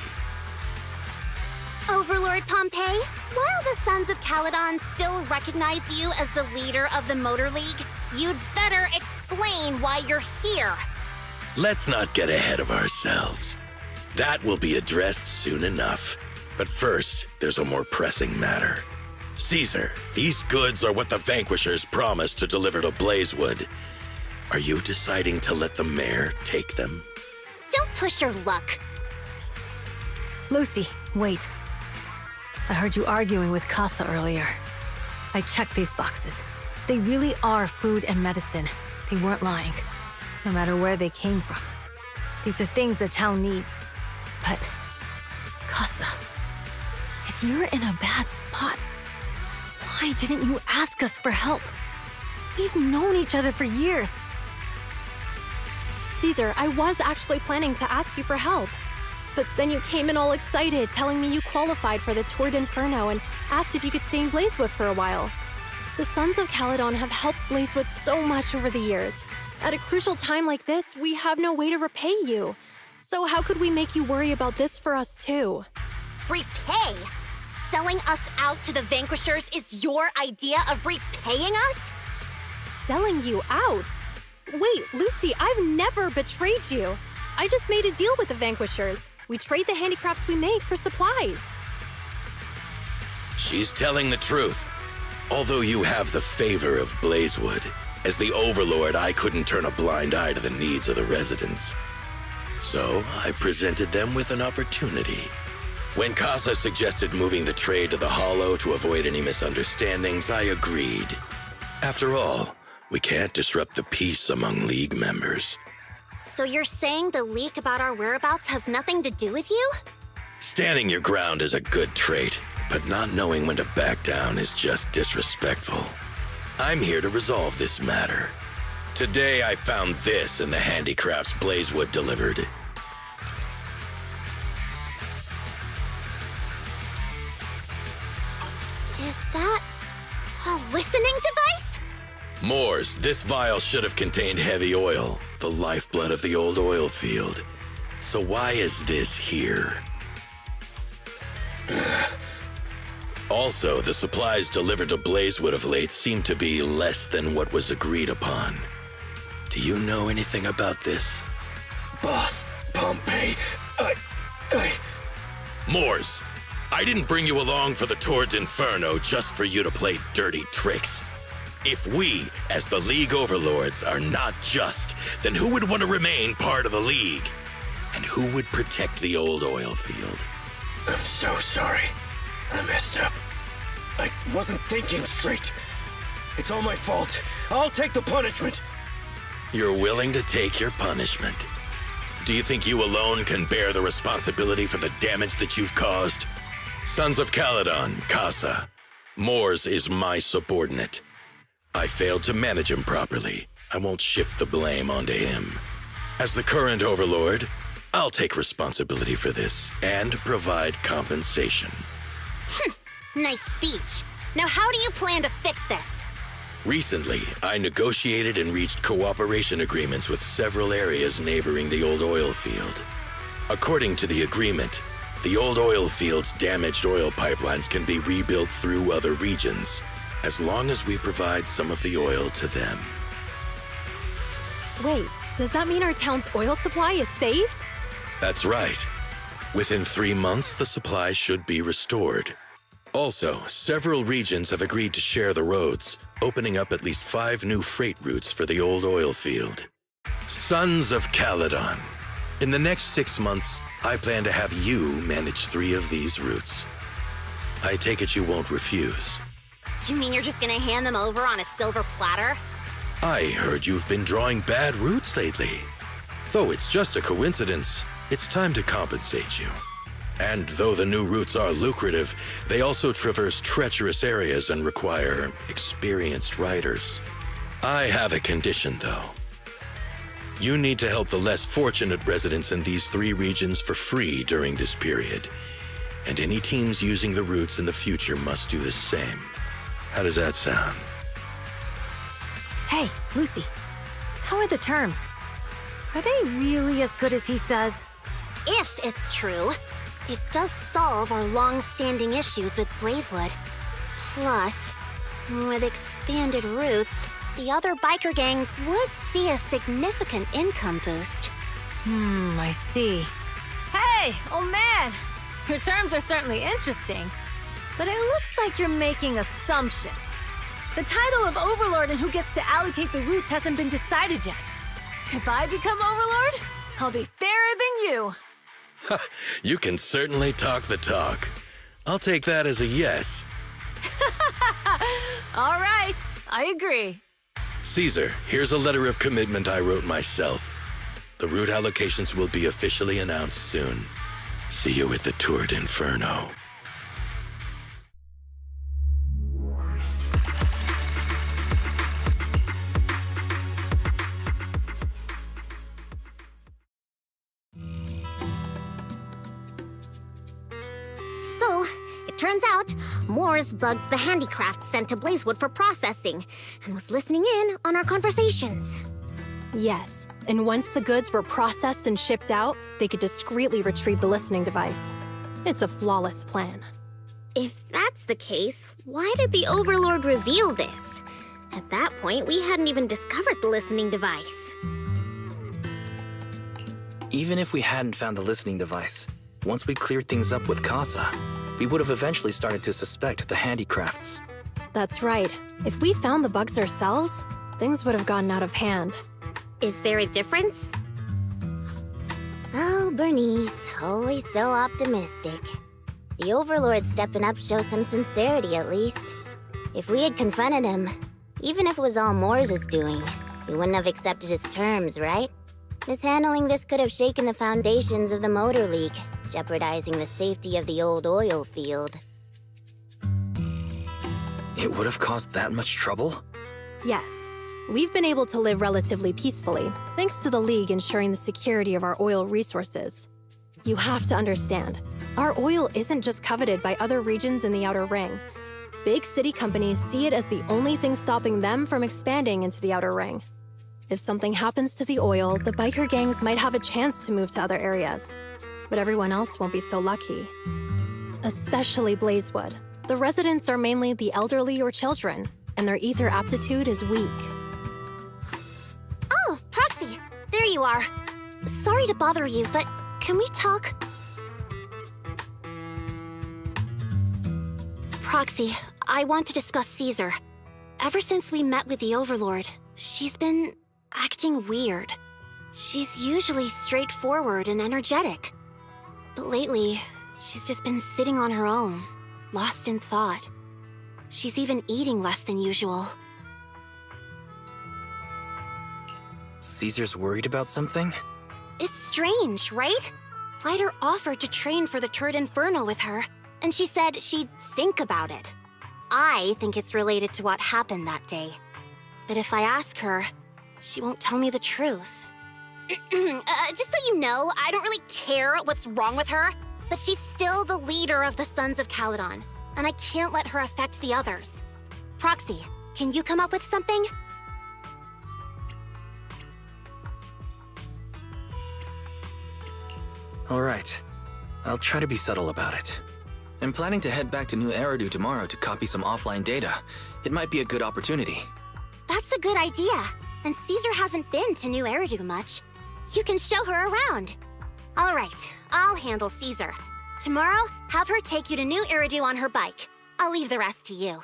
Overlord Pompeii, while the Sons of Caledon still recognize you as the leader of the Motor League, you'd better explain why you're here. Let's not get ahead of ourselves. That will be addressed soon enough. But first, there's a more pressing matter. Caesar, these goods are what the Vanquishers promised to deliver to Blazewood. Are you deciding to let the mayor take them? Don't push your luck. Lucy, wait. I heard you arguing with Casa earlier. I checked these boxes. They really are food and medicine. They weren't lying, no matter where they came from. These are things the town needs. But, Casa, if you're in a bad spot, why didn't you ask us for help? We've known each other for years. Caesar, I was actually planning to ask you for help. But then you came in all excited, telling me you qualified for the Tour d'Inferno and asked if you could stay in Blazewood for a while. The Sons of Caledon have helped Blazewood so much over the years. At a crucial time like this, we have no way to repay you. So how could we make you worry about this for us too? Repay? Selling us out to the Vanquishers is your idea of repaying us? Selling you out? Wait, Lucy, I've never betrayed you. I just made a deal with the Vanquishers. We trade the handicrafts we make for supplies. She's telling the truth. Although you have the favor of Blazewood, as the Overlord, I couldn't turn a blind eye to the needs of the residents. So I presented them with an opportunity. When Casa suggested moving the trade to the Hollow to avoid any misunderstandings, I agreed. After all, we can't disrupt the peace among League members. So you're saying the leak about our whereabouts has nothing to do with you? Standing your ground is a good trait, but not knowing when to back down is just disrespectful. I'm here to resolve this matter. Today I found this in the handicrafts Blazewood delivered. Is that a listening device? Moors, this vial should have contained heavy oil, the lifeblood of the old oil field. So why is this here? Also, the supplies delivered to Blazewood of late seem to be less than what was agreed upon. Do you know anything about this? Boss, Pompeii, Moors, I didn't bring you along for the Tour d'Inferno just for you to play dirty tricks. If we, as the League Overlords, are not just, then who would want to remain part of the League? And who would protect the old oil field? I'm so sorry. I messed up. I wasn't thinking straight. It's all my fault. I'll take the punishment. You're willing to take your punishment. Do you think you alone can bear the responsibility for the damage that you've caused? Sons of Caledon, Casa. Mors is my subordinate. I failed to manage him properly. I won't shift the blame onto him. As the current overlord, I'll take responsibility for this and provide compensation. Nice speech. Now how do you plan to fix this? Recently, I negotiated and reached cooperation agreements with several areas neighboring the old oil field. According to the agreement, the old oil field's damaged oil pipelines can be rebuilt through other regions, as long as we provide some of the oil to them. Wait, does that mean our town's oil supply is saved? That's right. Within 3 months, the supply should be restored. Also, several regions have agreed to share the roads, opening up at least 5 new freight routes for the old oil field. Sons of Caledon. In the next 6 months, I plan to have you manage 3 of these routes. I take it you won't refuse. You mean you're just gonna hand them over on a silver platter? I heard you've been drawing bad routes lately. Though it's just a coincidence, it's time to compensate you. And though the new routes are lucrative, they also traverse treacherous areas and require experienced riders. I have a condition, though. You need to help the less fortunate residents in these 3 regions for free during this period. And any teams using the routes in the future must do the same. How does that sound? Hey, Lucy. How are the terms? Are they really as good as he says? If it's true, it does solve our long-standing issues with Blazewood. Plus, with expanded routes, the other biker gangs would see a significant income boost. I see. Hey, oh man! Your terms are certainly interesting, but it looks like you're making assumptions. The title of Overlord and who gets to allocate the routes hasn't been decided yet. If I become Overlord, I'll be fairer than you. You can certainly talk the talk. I'll take that as a yes. All right, I agree. Caesar, here's a letter of commitment I wrote myself. The route allocations will be officially announced soon. See you at the Tour d'Inferno. So, it turns out, Mors bugged the handicraft sent to Blazewood for processing, and was listening in on our conversations. Yes, and once the goods were processed and shipped out, they could discreetly retrieve the listening device. It's a flawless plan. If that's the case, why did the Overlord reveal this? At that point, we hadn't even discovered the listening device. Even if we hadn't found the listening device, once we cleared things up with Casa, we would have eventually started to suspect the handicrafts. That's right. If we found the bugs ourselves, things would have gotten out of hand. Is there a difference? Oh, Bernice, always so optimistic. The Overlord stepping up shows some sincerity, at least. If we had confronted him, even if it was all Mors' doing, we wouldn't have accepted his terms, right? Mishandling this could have shaken the foundations of the Motor League, jeopardizing the safety of the old oil field. It would have caused that much trouble? Yes. We've been able to live relatively peacefully, thanks to the League ensuring the security of our oil resources. You have to understand, our oil isn't just coveted by other regions in the Outer Ring. Big city companies see it as the only thing stopping them from expanding into the Outer Ring. If something happens to the oil, the biker gangs might have a chance to move to other areas. But everyone else won't be so lucky. Especially Blazewood. The residents are mainly the elderly or children, and their ether aptitude is weak. Oh, Proxy! There you are. Sorry to bother you, but can we talk? Proxy, I want to discuss Caesar. Ever since we met with the Overlord, she's been acting weird. She's usually straightforward and energetic. But lately, she's just been sitting on her own, lost in thought. She's even eating less than usual. Caesar's worried about something? It's strange, right? Lighter offered to train for the Turd Inferno with her, and she said she'd think about it. I think it's related to what happened that day. But if I ask her, she won't tell me the truth. Just so you know, I don't really care what's wrong with her, but she's still the leader of the Sons of Caledon, and I can't let her affect the others. Proxy, can you come up with something? All right. I'll try to be subtle about it. I'm planning to head back to New Eridu tomorrow to copy some offline data. It might be a good opportunity. That's a good idea. And Caesar hasn't been to New Eridu much. You can show her around. All right, I'll handle Caesar. Tomorrow, have her take you to New Eridu on her bike. I'll leave the rest to you.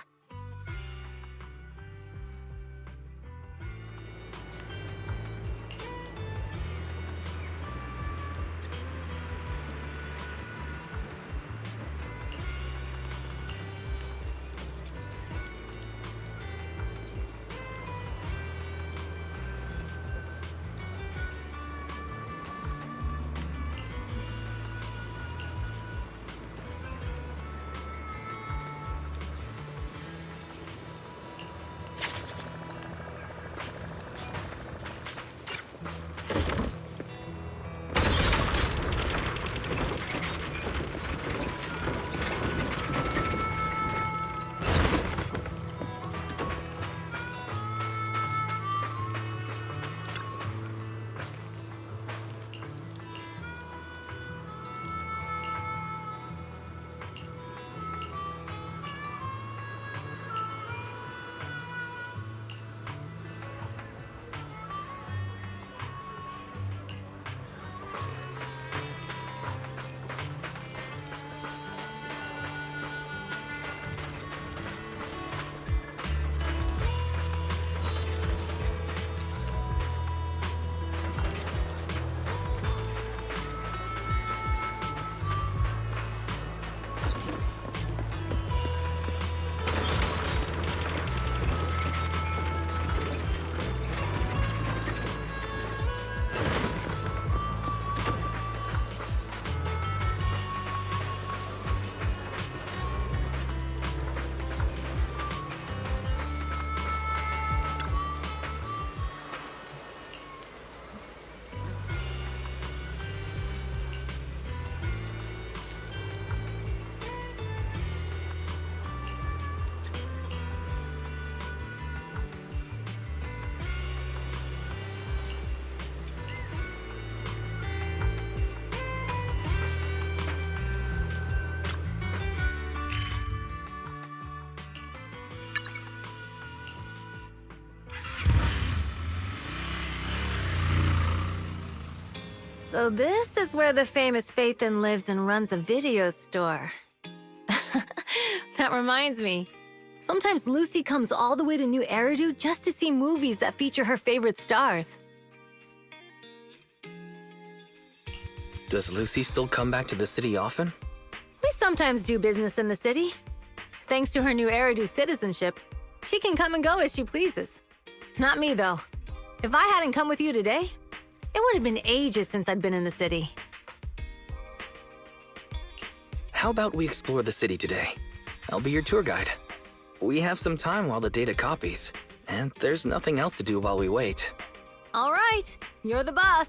So this is where the famous Phaethon lives and runs a video store. That reminds me. Sometimes Lucy comes all the way to New Eridu just to see movies that feature her favorite stars. Does Lucy still come back to the city often? We sometimes do business in the city. Thanks to her New Eridu citizenship, she can come and go as she pleases. Not me, though. If I hadn't come with you today, it would have been ages since I'd been in the city. How about we explore the city today? I'll be your tour guide. We have some time while the data copies, and there's nothing else to do while we wait. All right, you're the boss.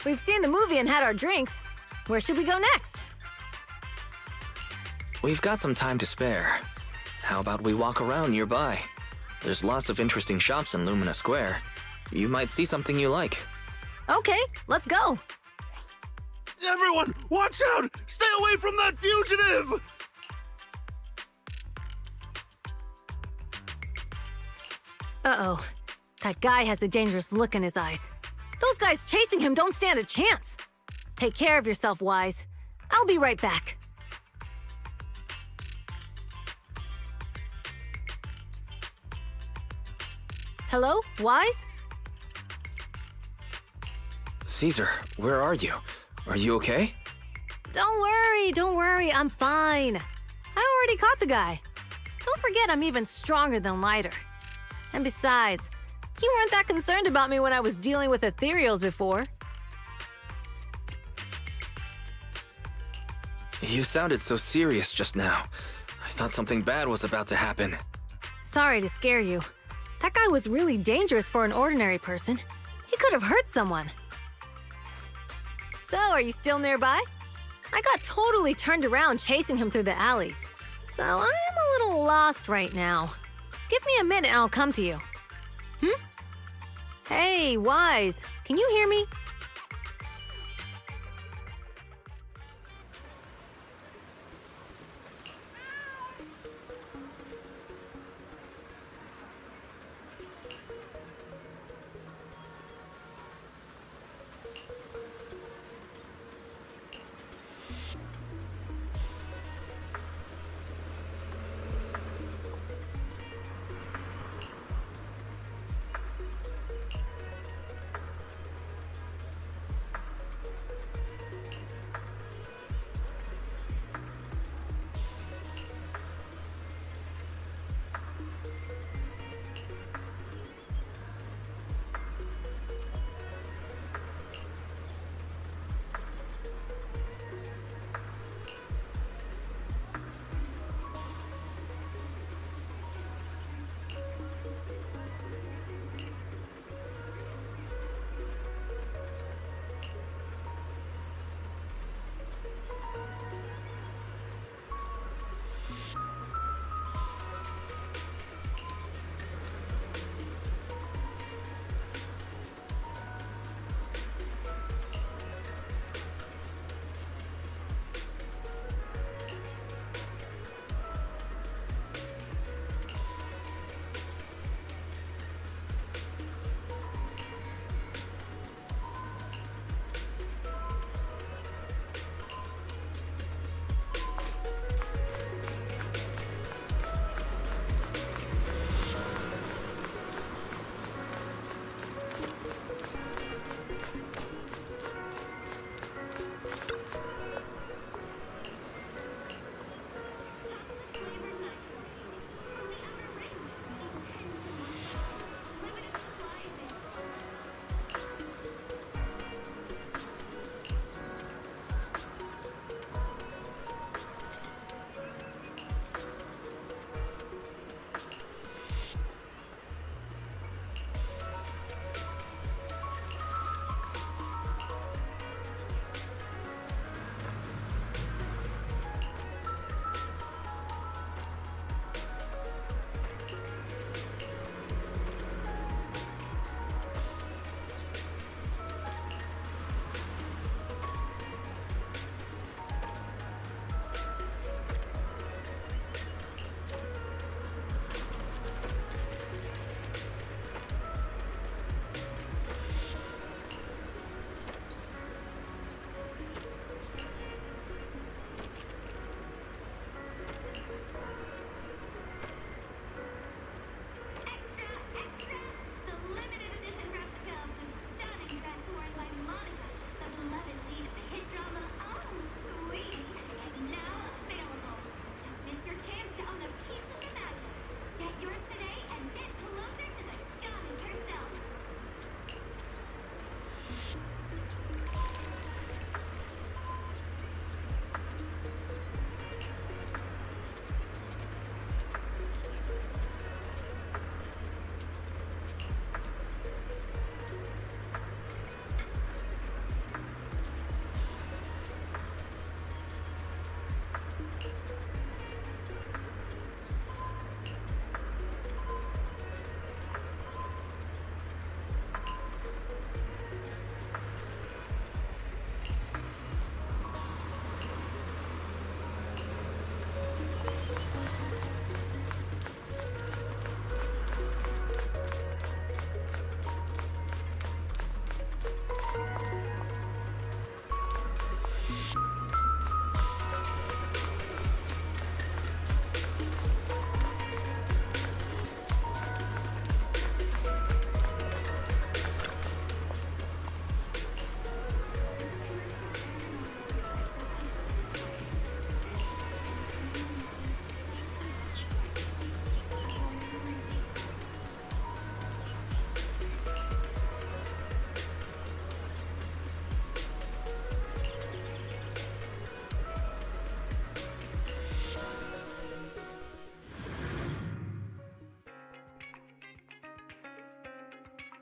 We've seen the movie and had our drinks. Where should we go next? We've got some time to spare. How about we walk around nearby? There's lots of interesting shops in Lumina Square. You might see something you like. Okay, let's go. Everyone, watch out! Stay away from that fugitive! Uh-oh. That guy has a dangerous look in his eyes. Those guys chasing him don't stand a chance. Take care of yourself, Wise. I'll be right back. Hello, Wise? Caesar, where are you? Are you okay? Don't worry, I'm fine. I already caught the guy. Don't forget I'm even stronger than Lighter. And besides, you weren't that concerned about me when I was dealing with ethereals before. You sounded so serious just now. I thought something bad was about to happen. Sorry to scare you. That guy was really dangerous for an ordinary person. He could have hurt someone. So, are you still nearby? I got totally turned around chasing him through the alleys. So, I'm a little lost right now. Give me a minute and I'll come to you. Hey, Wise, can you hear me?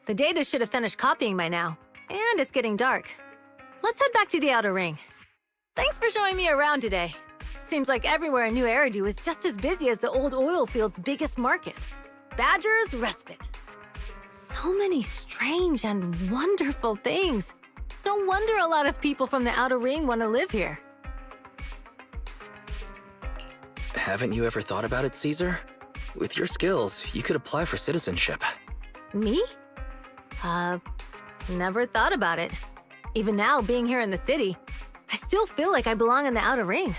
The data should have finished copying by now, and it's getting dark. Let's head back to the outer ring. Thanks for showing me around today. Seems like everywhere in New Eridu is just as busy as the old oil field's biggest market. Badger's Respite. So many strange and wonderful things. No wonder a lot of people from the outer ring want to live here. Haven't you ever thought about it, Caesar? With your skills, you could apply for citizenship. Me? Never thought about it. Even now, being here in the city, I still feel like I belong in the outer ring.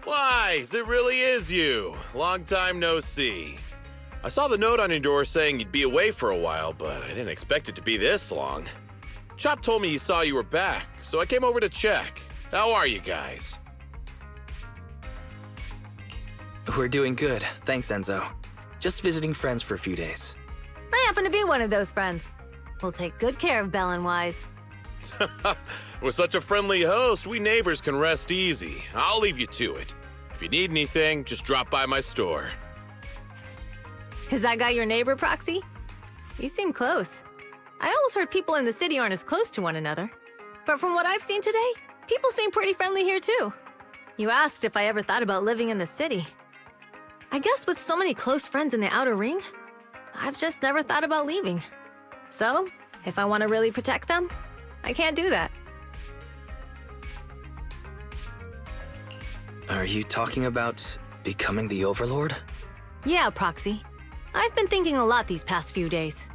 Wise, it really is you. Long time no see. I saw the note on your door saying you'd be away for a while, but I didn't expect it to be this long. Chop told me he saw you were back, so I came over to check. How are you guys? We're doing good, thanks, Enzo. Just visiting friends for a few days. I happen to be one of those friends. We'll take good care of Belle and Wise. With such a friendly host, we neighbors can rest easy. I'll leave you to it. If you need anything, just drop by my store. Is that guy your neighbor, Proxy? You seem close. I always heard people in the city aren't as close to one another. But from what I've seen today, people seem pretty friendly here too. You asked if I ever thought about living in the city. I guess with so many close friends in the outer ring, I've just never thought about leaving. So, if I want to really protect them, I can't do that. Are you talking about becoming the Overlord? Yeah, Proxy. I've been thinking a lot these past few days.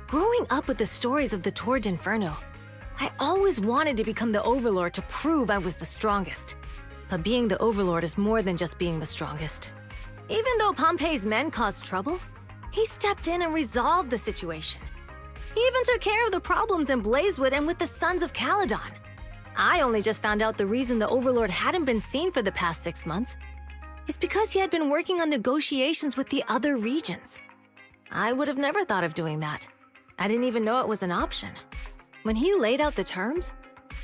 Growing up with the stories of the Torrid Inferno, I always wanted to become the Overlord to prove I was the strongest. But being the Overlord is more than just being the strongest. Even though Pompey's men caused trouble, he stepped in and resolved the situation. He even took care of the problems in Blazewood and with the Sons of Caledon. I only just found out the reason the Overlord hadn't been seen for the past 6 months is because he had been working on negotiations with the other regions. I would have never thought of doing that. I didn't even know it was an option. When he laid out the terms,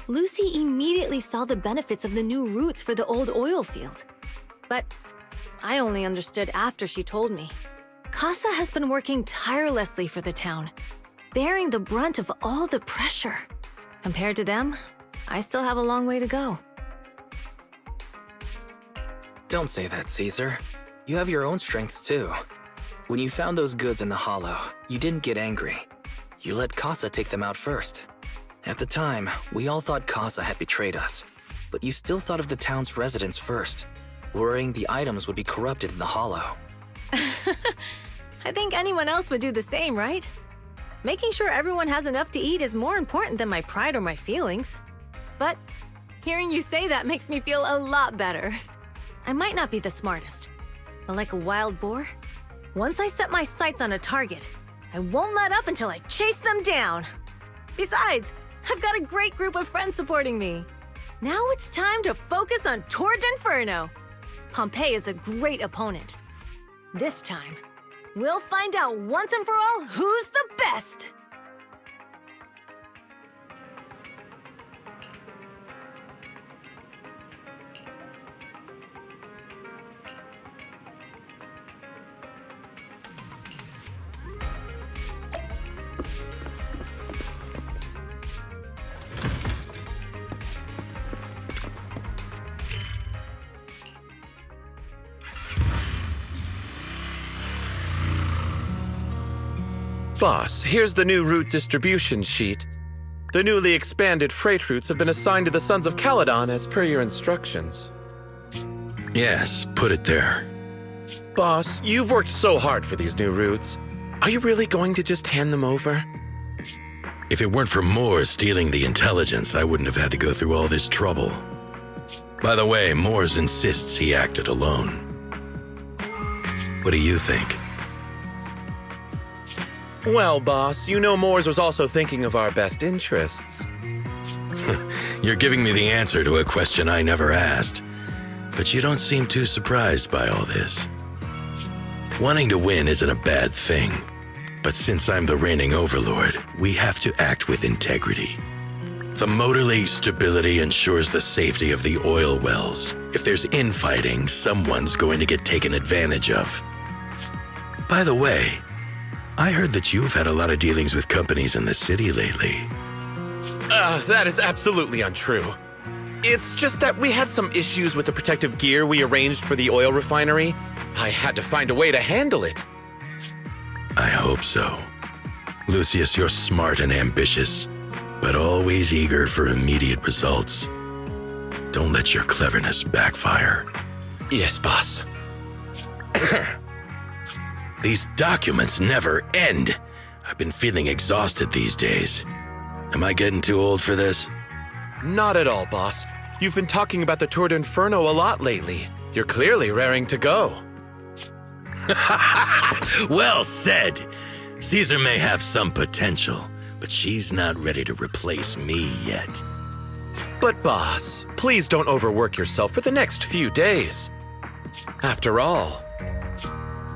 Lucy immediately saw the benefits of the new routes for the old oil field. But I only understood after she told me. Casa has been working tirelessly for the town, bearing the brunt of all the pressure. Compared to them, I still have a long way to go. Don't say that, Caesar. You have your own strengths too. When you found those goods in the Hollow, you didn't get angry. You let Casa take them out first. At the time, we all thought Casa had betrayed us, but you still thought of the town's residents first, worrying the items would be corrupted in the Hollow. I think anyone else would do the same, right? Making sure everyone has enough to eat is more important than my pride or my feelings. But hearing you say that makes me feel a lot better. I might not be the smartest, but like a wild boar, once I set my sights on a target, I won't let up until I chase them down. Besides, I've got a great group of friends supporting me. Now it's time to focus on Torrid Inferno. Pompey is a great opponent. This time, we'll find out once and for all who's the best! Boss, here's the new route distribution sheet. The newly expanded freight routes have been assigned to the Sons of Caledon as per your instructions. Yes, put it there. Boss, you've worked so hard for these new routes. Are you really going to just hand them over? If it weren't for Moores stealing the intelligence, I wouldn't have had to go through all this trouble. By the way, Moores insists he acted alone. What do you think? Well, boss, you know Moores was also thinking of our best interests. You're giving me the answer to a question I never asked. But you don't seem too surprised by all this. Wanting to win isn't a bad thing. But since I'm the reigning overlord, we have to act with integrity. The Motor League's stability ensures the safety of the oil wells. If there's infighting, someone's going to get taken advantage of. By the way, I heard that you've had a lot of dealings with companies in the city lately. That is absolutely untrue. It's just that we had some issues with the protective gear we arranged for the oil refinery. I had to find a way to handle it. I hope so. Lucius, you're smart and ambitious, but always eager for immediate results. Don't let your cleverness backfire. Yes, boss. These documents never end. I've been feeling exhausted these days. Am I getting too old for this? Not at all, boss. You've been talking about the Tour d'Inferno a lot lately. You're clearly raring to go. Well said. Caesar may have some potential, but she's not ready to replace me yet. But boss, please don't overwork yourself for the next few days. After all,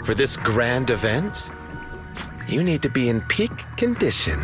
for this grand event, you need to be in peak condition.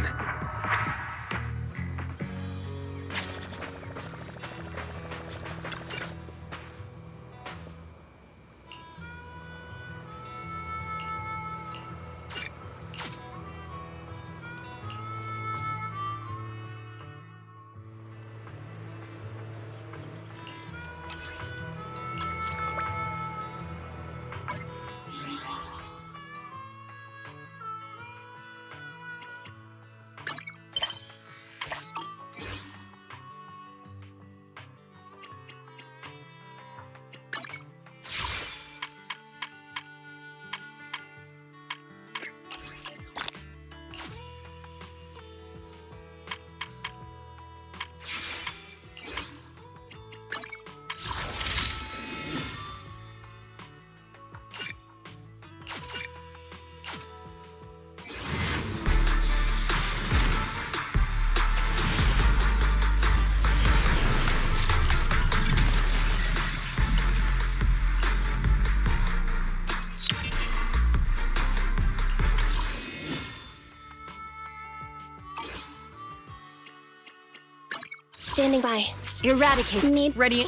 Standing by. Eradicate. Need Ready.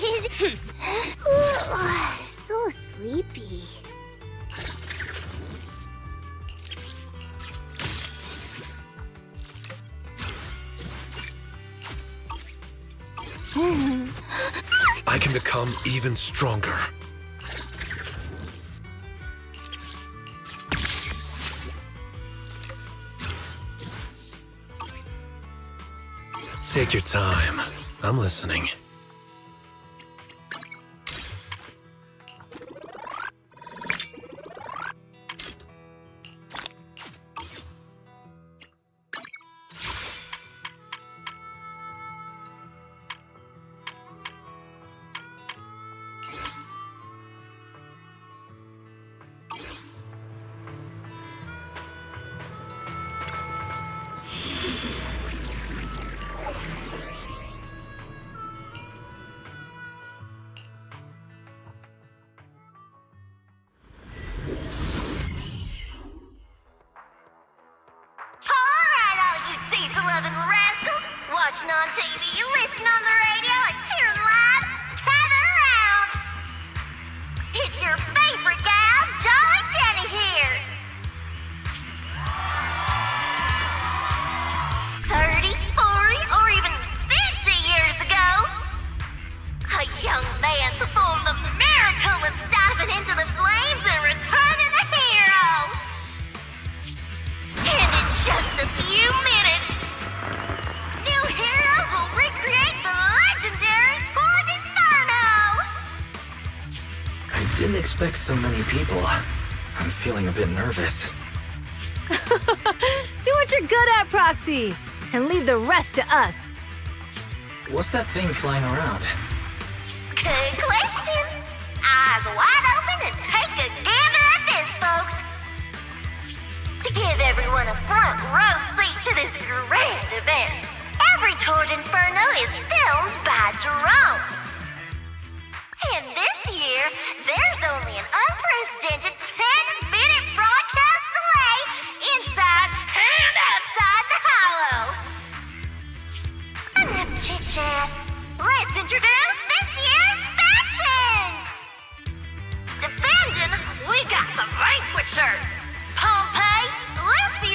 So sleepy. I can become even stronger. Take your time. I'm listening. Watching on TV, listen on the radio, and cheering live, gather around! It's your favorite gal, Jolly Jenny here! 30, 40, or even 50 years ago, a young man performed the miracle of diving into the flames and returning a hero! And in just a few minutes, new heroes will recreate the legendary Tour d'Inferno! I didn't expect so many people. I'm feeling a bit nervous. Do what you're good at, Proxy, and leave the rest to us. What's that thing flying around? Good question. Eyes wide open and take a gander at this, folks. To give everyone a front row seat to this grand event, every Tour d'Inferno is filmed by drones. And this year, there's only an unprecedented 10-minute broadcast delay inside and outside the hollow. Enough chit-chat. Let's introduce this year's factions! Defending, we got the Vanquishers, Pompey, Lucy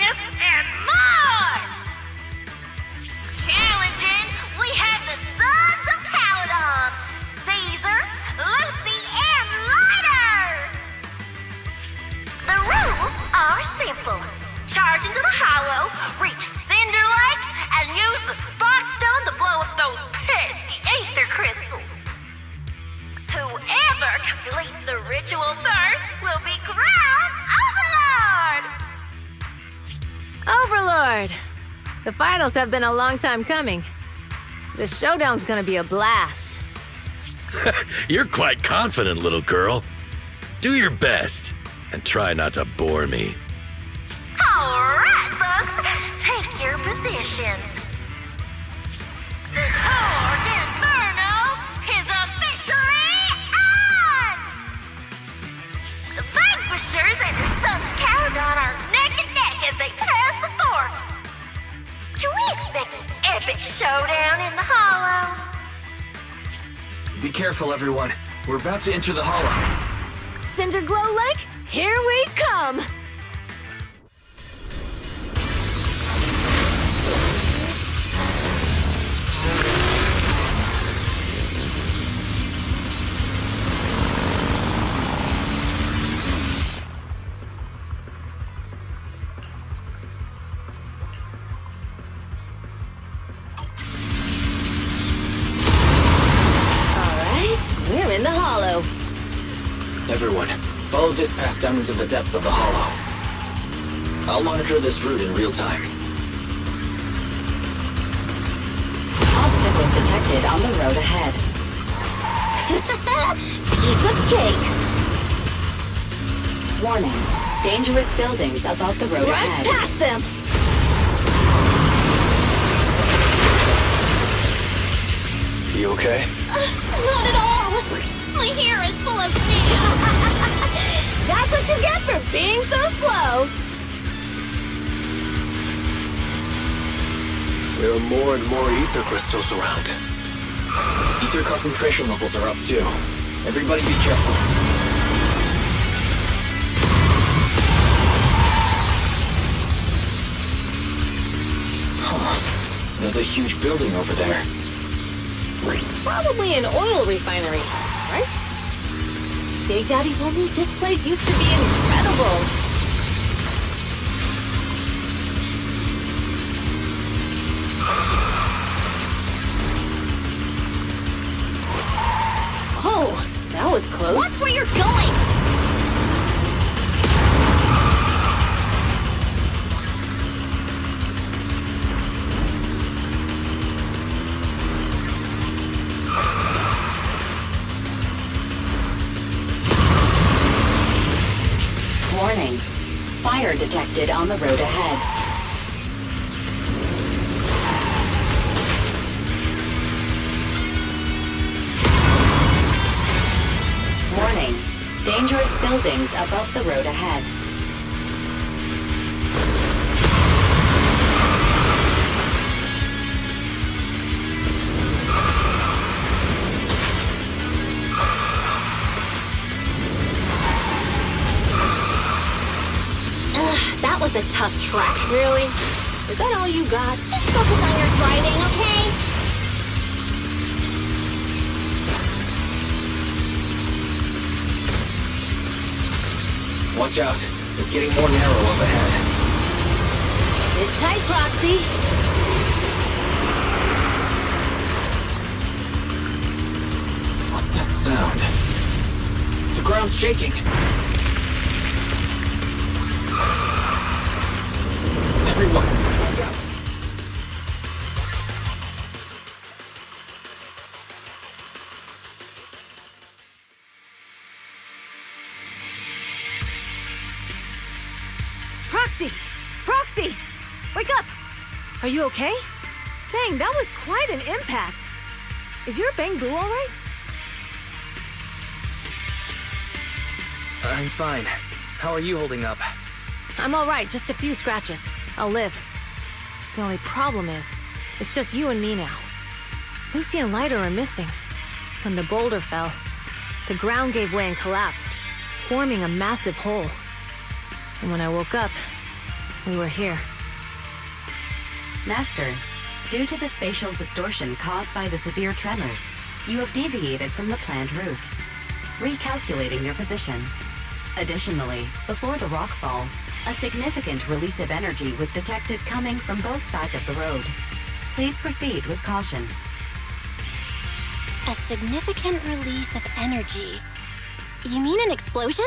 simple. Charge into the hollow, reach Cinder Lake, and use the Spark Stone to blow up those pesky ether crystals. Whoever completes the ritual first will be crowned Overlord! Overlord! The finals have been a long time coming. This showdown's gonna be a blast. You're quite confident, little girl. Do your best, and try not to bore me. Alright, folks, take your positions. The Tour d'Inferno is officially on! The Vanquishers and the Sons of Caledon are neck and neck as they pass the fork. Can we expect an epic showdown in the Hollow? Be careful, everyone. We're about to enter the Hollow. Cinder Glow Lake, here we come! We're in the Hollow. Everyone, follow this path down into the depths of the Hollow. I'll monitor this route in real time. Obstacles detected on the road ahead. Piece of cake. Warning. Dangerous buildings above the road ahead. Rush past them! You okay? Not at all! My hair is full of sand! That's what you get for being so slow! There are more and more ether crystals around. Ether concentration levels are up too. Everybody be careful. Huh. There's a huge building over there. Probably an oil refinery, right? Big Daddy told me this place used to be incredible. Oh, that was close. Watch where you're going! Warning. Fire detected on the road ahead. Warning. Dangerous buildings above the road ahead. That was a tough track. Really? Is that all you got? Just focus on your driving, okay? Watch out. It's getting more narrow up ahead. Sit tight, Proxy. What's that sound? The ground's shaking. Everyone, look out. Proxy! Proxy! Wake up! Are you okay? Dang, that was quite an impact. Is your Bangbu all right? I'm fine. How are you holding up? I'm all right, just a few scratches. I'll live. The only problem is, it's just you and me now. Lucy and Lighter are missing. When the boulder fell, the ground gave way and collapsed, forming a massive hole. And when I woke up, we were here. Master, due to the spatial distortion caused by the severe tremors, you have deviated from the planned route. Recalculating your position. Additionally, before the rockfall, A significant release of energy was detected coming from both sides of the road. Please proceed with caution. A significant release of energy. You mean an explosion?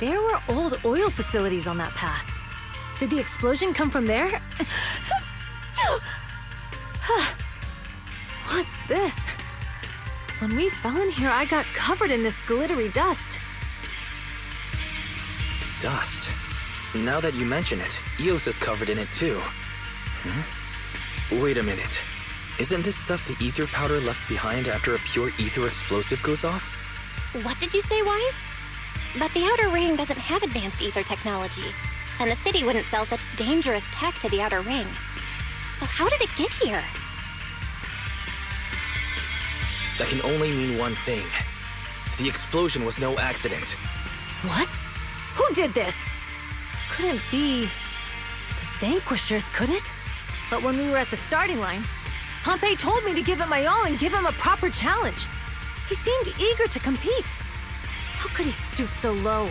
There were old oil facilities on that path. Did the explosion come from there? What's this? When we fell in here, I got covered in this glittery dust. Dust. Now that you mention it, Eos is covered in it too. Wait a minute. Isn't this stuff the ether powder left behind after a pure ether explosive goes off? What did you say, Wise? But the Outer Ring doesn't have advanced ether technology, and the city wouldn't sell such dangerous tech to the Outer Ring. So how did it get here? That can only mean one thing. The explosion was no accident. What? Who did this? Couldn't be the Vanquishers, could it? But when we were at the starting line, Pompey told me to give it my all and give him a proper challenge. He seemed eager to compete. How could he stoop so low?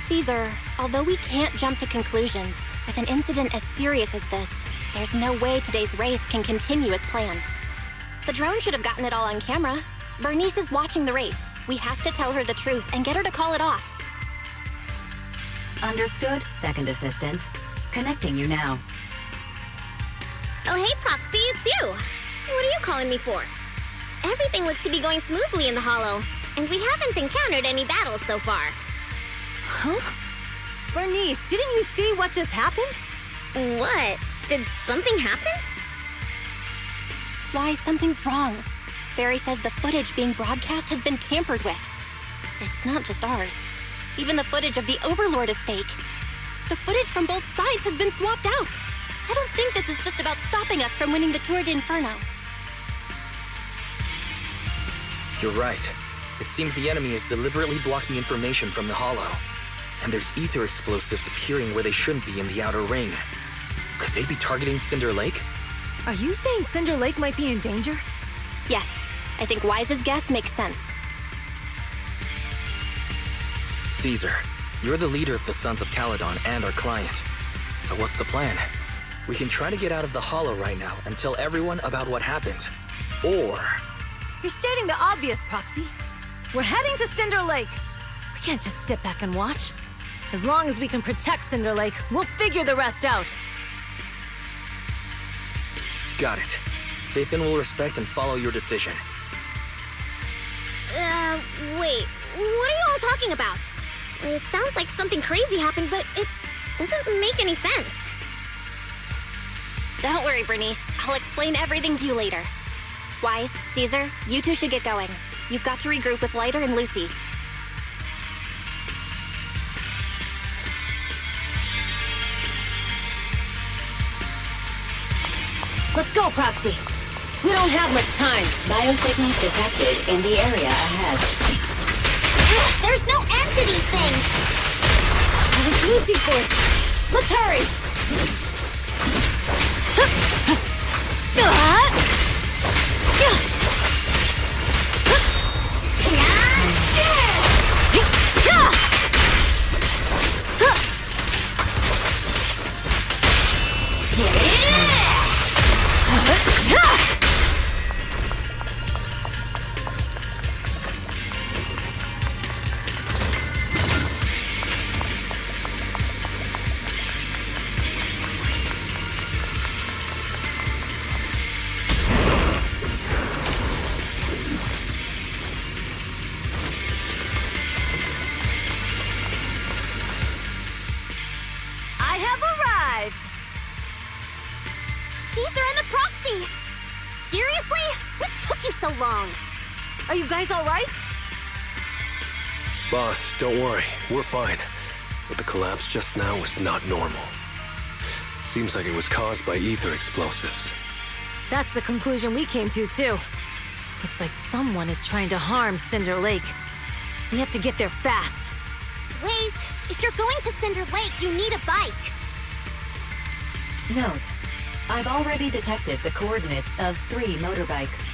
Caesar, although we can't jump to conclusions, with an incident as serious as this, there's no way today's race can continue as planned. The drone should have gotten it all on camera. Bernice is watching the race. We have to tell her the truth and get her to call it off. Understood, Second Assistant. Connecting you now. Oh, hey, Proxy, it's you. What are you calling me for? Everything looks to be going smoothly in the Hollow, and we haven't encountered any battles so far. Huh? Bernice, didn't you see what just happened? What? Did something happen? Why, something's wrong. Fairy says the footage being broadcast has been tampered with. It's not just ours. Even the footage of the Overlord is fake. The footage from both sides has been swapped out. I don't think this is just about stopping us from winning the Tour d'Inferno. You're right. It seems the enemy is deliberately blocking information from the Hollow. And there's ether explosives appearing where they shouldn't be in the Outer Ring. Could they be targeting Cinder Lake? Are you saying Cinder Lake might be in danger? Yes, I think Wise's guess makes sense. Caesar, you're the leader of the Sons of Caledon and our client. So what's the plan? We can try to get out of the Hollow right now and tell everyone about what happened. Or... You're stating the obvious, Proxy. We're heading to Cinder Lake. We can't just sit back and watch. As long as we can protect Cinder Lake, we'll figure the rest out. Got it. Phaethon will respect and follow your decision. Wait. What are you all talking about? It sounds like something crazy happened, but it doesn't make any sense. Don't worry, Bernice. I'll explain everything to you later. Wise, Caesar, you two should get going. You've got to regroup with Lighter and Lucy. Let's go, Proxy. We don't have much time. Biosignals detected in the area ahead. There's no end to these things! That was Lucy's voice. Let's hurry! Caesar and the Proxy! Seriously? What took you so long? Are you guys all right? Boss, don't worry. We're fine. But the collapse just now was not normal. Seems like it was caused by ether explosives. That's the conclusion we came to, too. Looks like someone is trying to harm Cinder Lake. We have to get there fast. Wait! If you're going to Cinder Lake, you need a bike! Note, I've already detected the coordinates of 3 motorbikes.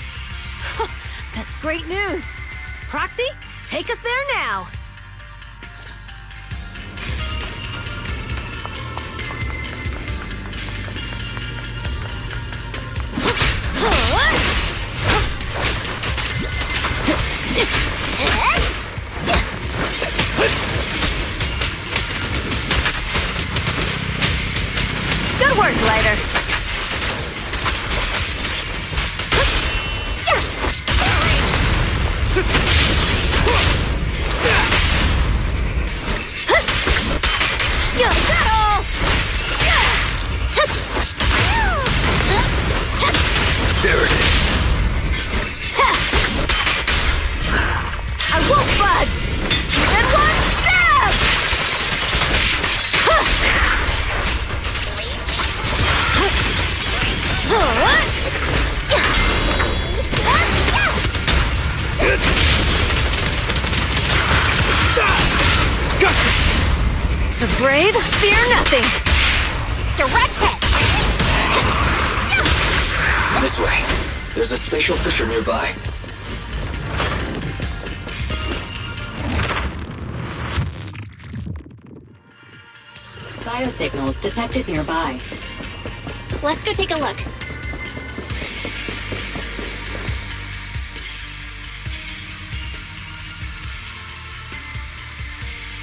That's great news! Proxy, take us there now! work, Lighter. There it is. I won't budge! Even one step! The brave fear nothing. Direct hit! This way. There's a spatial fissure nearby. Biosignals detected nearby. Let's go take a look.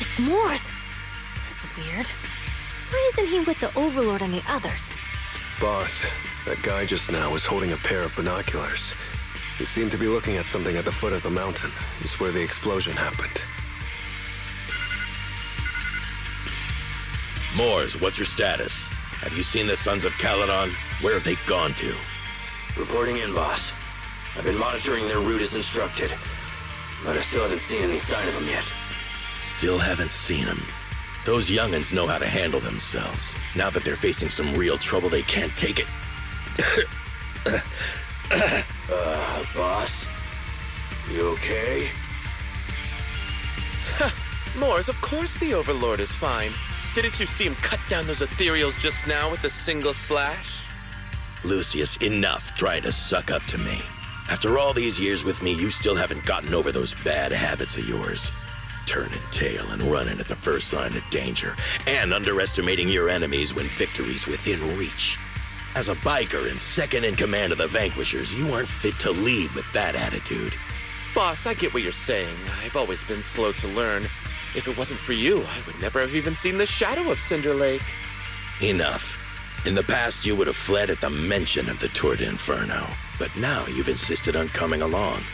It's Morse. That's weird. Why isn't he with the Overlord and the others? Boss, that guy just now was holding a pair of binoculars. He seemed to be looking at something at the foot of the mountain. It's where the explosion happened. Moors, what's your status? Have you seen the Sons of Caledon? Where have they gone to? Reporting in, boss. I've been monitoring their route as instructed, but I still haven't seen any sign of them yet. Still haven't seen them. Those young'uns know how to handle themselves. Now that they're facing some real trouble, they can't take it. Boss? You okay? Moors, of course the Overlord is fine. Didn't you see him cut down those ethereals just now with a single slash? Lucius, enough trying to suck up to me. After all these years with me, you still haven't gotten over those bad habits of yours. Turning tail and running at the first sign of danger, and underestimating your enemies when victory's within reach. As a biker and second in command of the Vanquishers, you aren't fit to lead with that attitude. Boss, I get what you're saying. I've always been slow to learn. If it wasn't for you, I would never have even seen the shadow of Cinder Lake. Enough. In the past, you would have fled at the mention of the Tour d'Inferno, but now you've insisted on coming along.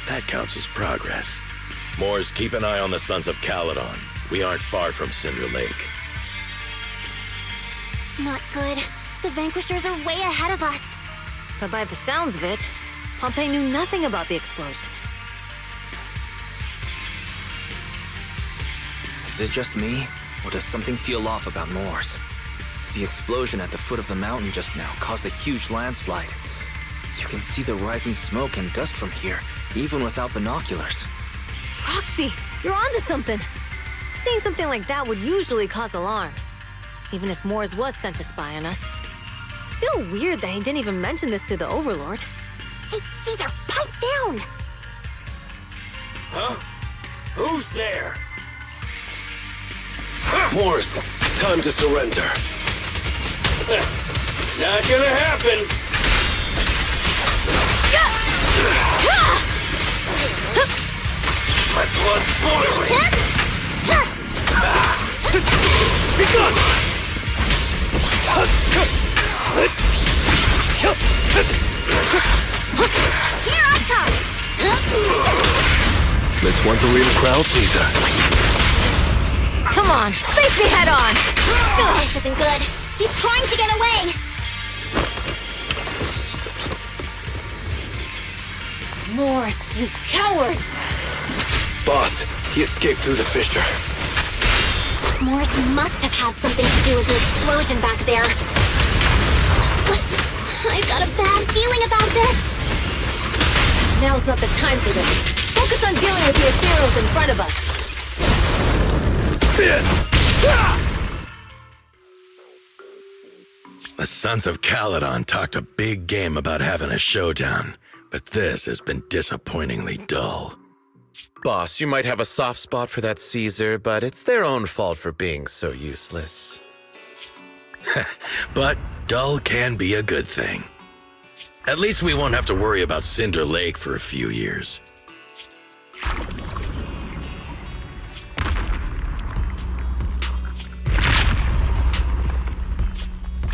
That counts as progress. Moors, keep an eye on the Sons of Caledon. We aren't far from Cinder Lake. Not good. The Vanquishers are way ahead of us. But by the sounds of it, Pompey knew nothing about the explosion. Is it just me, or does something feel off about Moors? The explosion at the foot of the mountain just now caused a huge landslide. You can see the rising smoke and dust from here, even without binoculars. Proxy, you're onto something. Seeing something like that would usually cause alarm. Even if Moors was sent to spy on us. It's still weird that he didn't even mention this to the Overlord. Hey, Caesar, pipe down! Huh? Who's there? Moors, time to surrender. Not gonna happen! My blood's boiling! Be gone! Here I come! This one's a real crowd pleaser. Come on, face me head on! This isn't good. He's trying to get away! Moors, you coward! Boss, he escaped through the fissure. Moors must have had something to do with the explosion back there. But I've got a bad feeling about this. Now's not the time for this. Focus on dealing with the ethereals in front of us. The Sons of Caledon talked a big game about having a showdown, but this has been disappointingly dull. Boss, you might have a soft spot for that Caesar, but it's their own fault for being so useless. But dull can be a good thing. At least we won't have to worry about Cinder Lake for a few years.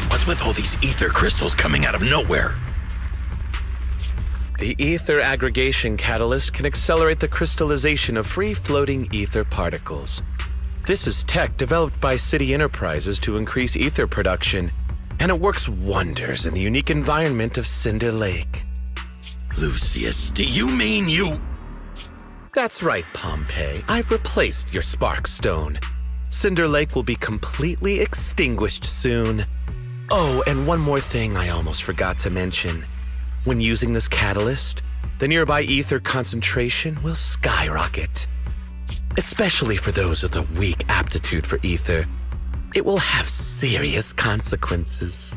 What's What's with all these ether crystals coming out of nowhere? The ether aggregation catalyst can accelerate the crystallization of free-floating ether particles. This is tech developed by City Enterprises to increase ether production, and it works wonders in the unique environment of Cinder Lake. Lucius, do you mean you... That's right, Pompeii. I've replaced your Spark Stone. Cinder Lake will be completely extinguished soon. Oh, and one more thing I almost forgot to mention. When using this catalyst, the nearby ether concentration will skyrocket. Especially for those with a weak aptitude for ether, it will have serious consequences.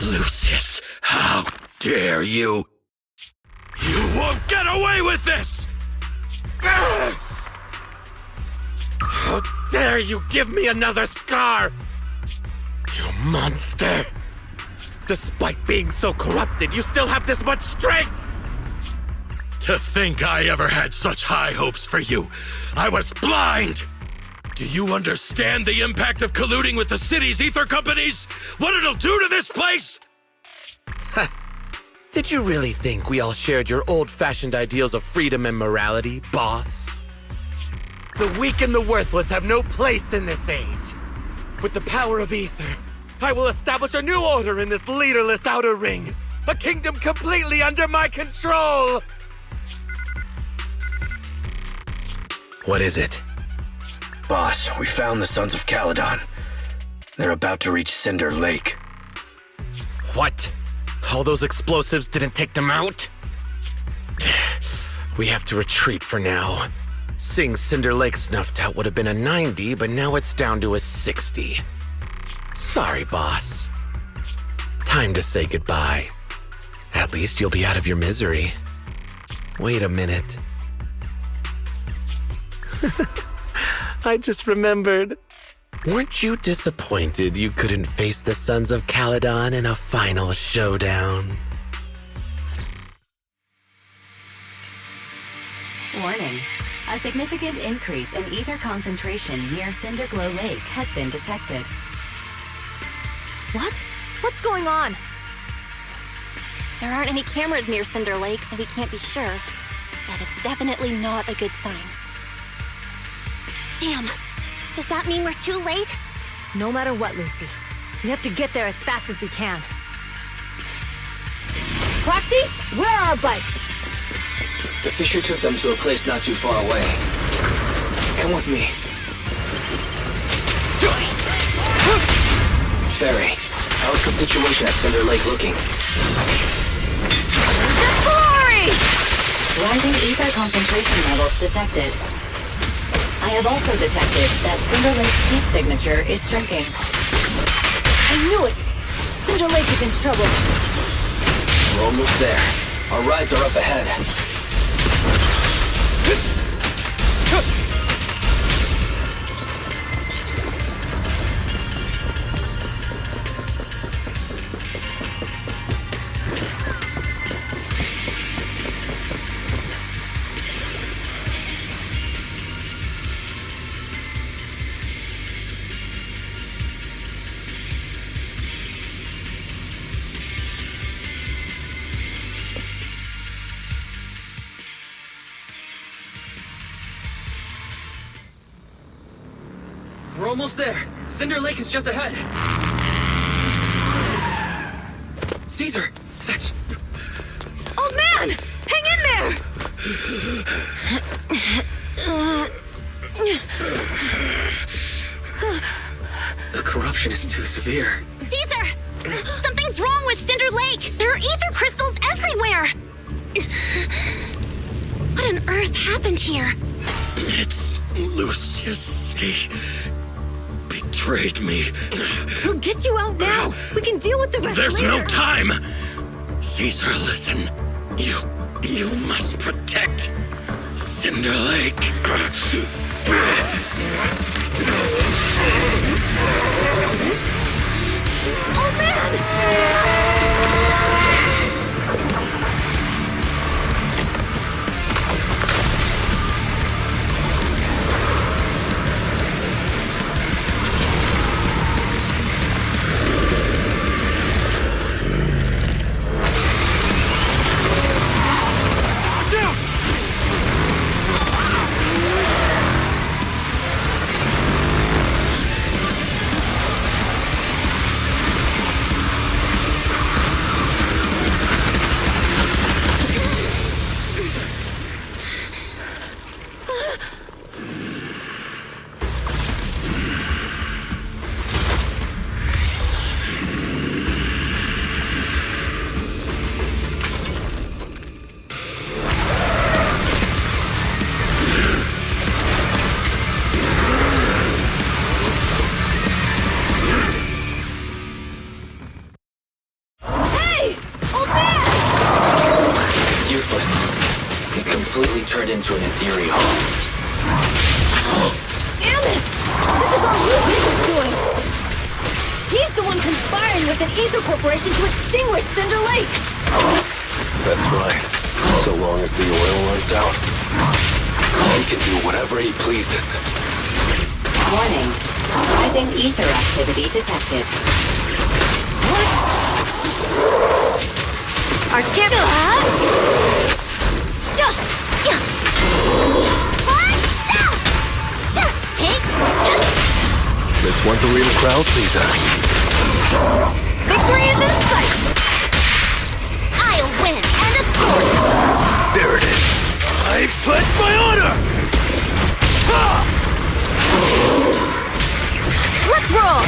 Lucius, how dare you? You won't get away with this! How dare you give me another scar! You monster! Despite being so corrupted, you still have this much strength! To think I ever had such high hopes for you. I was blind! Do you understand the impact of colluding with the city's ether companies? What it'll do to this place? Did you really think we all shared your old-fashioned ideals of freedom and morality, boss? The weak and the worthless have no place in this age. With the power of ether, I will establish a new order in this leaderless outer ring. A kingdom completely under my control! What is it? Boss, we found the Sons of Caledon. They're about to reach Cinder Lake. What? All those explosives didn't take them out? We have to retreat for now. Seeing Cinder Lake snuffed out would have been a 90, but now it's down to a 60. Sorry, boss. Time to say goodbye. At least you'll be out of your misery. Wait a minute. I just remembered. Weren't you disappointed you couldn't face the Sons of Caledon in a final showdown? Warning. A significant increase in ether concentration near Cinderglow Lake has been detected. What? What's going on? There aren't any cameras near Cinder Lake, so we can't be sure. But it's definitely not a good sign. Damn. Does that mean we're too late? No matter what, Lucy. We have to get there as fast as we can. Proxy, where are our bikes? The Fisher took them to a place not too far away. Come with me. Ferry, how's the situation at Cinder Lake looking? The glory! Rising ether concentration levels detected. I have also detected that Cinder Lake's heat signature is shrinking. I knew it! Cinder Lake is in trouble. We're almost there. Our rides are up ahead. We're almost there. Cinder Lake is just ahead. Caesar, that's... Old man! Hang in there! The corruption is too severe. Caesar! Something's wrong with Cinder Lake! There are ether crystals everywhere! What on earth happened here? It's Lucius. He betrayed me. We'll get you out now! We can deal with the rest There's later! no time! Caesar, listen. You must protect Cinder Lake. Old man! with an ether corporation to extinguish Cinder Lake! That's right. So long as the oil runs out, he can do whatever he pleases. Warning. Rising ether activity detected. Our champion... This one's a real crowd pleaser. Victory is in sight! I'll win, and of course! There it is. I pledge my honor! Let's roll!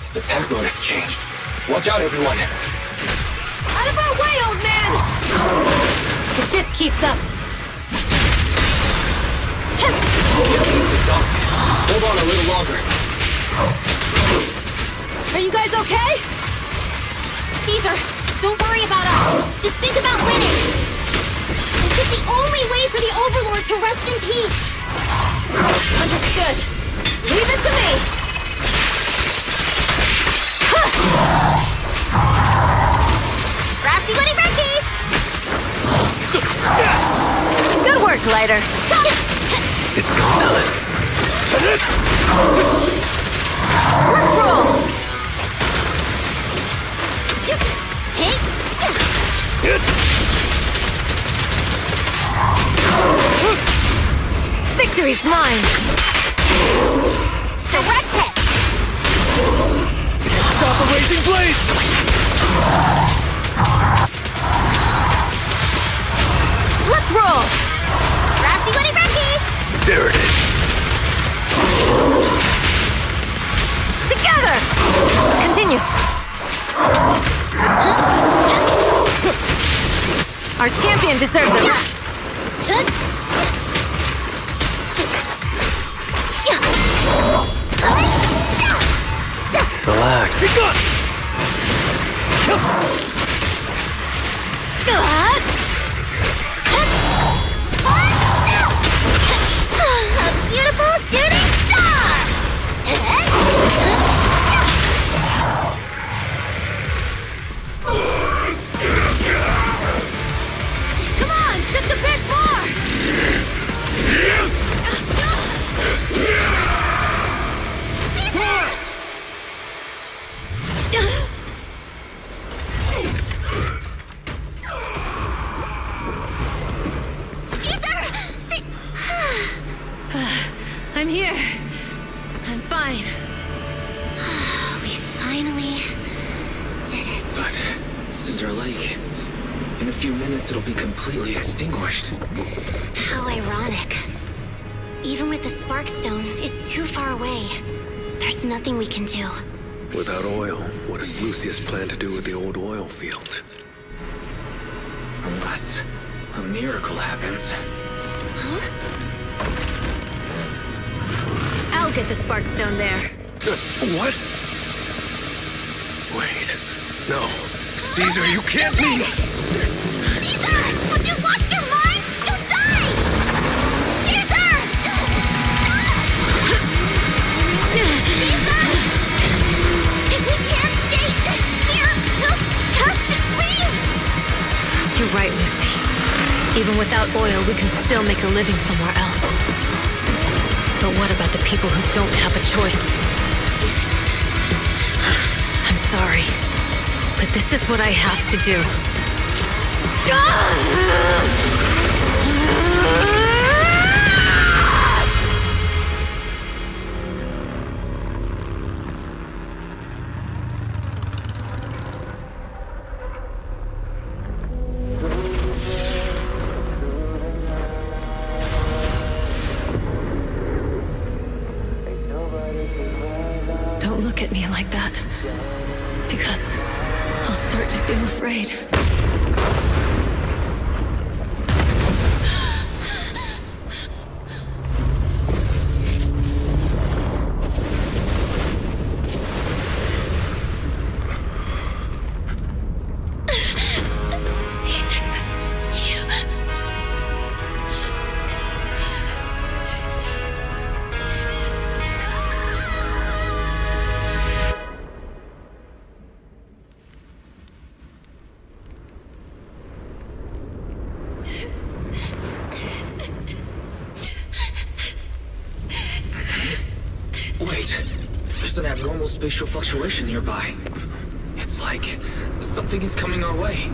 His attack mode has changed. Watch out, everyone. Out of our way, old man! If this keeps up... He's exhausted. Hold on a little longer. Are you guys okay? Caesar, don't worry about us. Just think about winning. This is the only way for the Overlord to rest in peace. Understood. Leave it to me! Raspy Woody Ricky! Good work, Lighter. It's go time. Let's roll! Victory's mine! Direct hit! Stop the raging blade! Let's roll! Raspy Woody Ricky! There it is. Together! Continue. Our champion deserves a rest. Relax. Be gone! A beautiful shooting star! Come on, just a bit more! I'm here. I'm fine. We finally did it. But Cinder Lake, in a few minutes it'll be completely extinguished. How ironic. Even with the Sparkstone, it's too far away. There's nothing we can do. Without oil, what does Lucius plan to do with the old oil field? Unless a miracle happens. Huh? I'll get the Sparkstone there. What? Wait. No. Caesar, you can't be... Caesar! Have you lost your mind? You'll die! Caesar! Caesar! If we can't stay here, he'll just leave! You're right, Lucy. Even without oil, we can still make a living somewhere else. But what about the people who don't have a choice? I'm sorry, but this is what I have to do. Don't look at me like that, because I'll start to feel afraid. subtle spatial fluctuation nearby. It's like something is coming our way.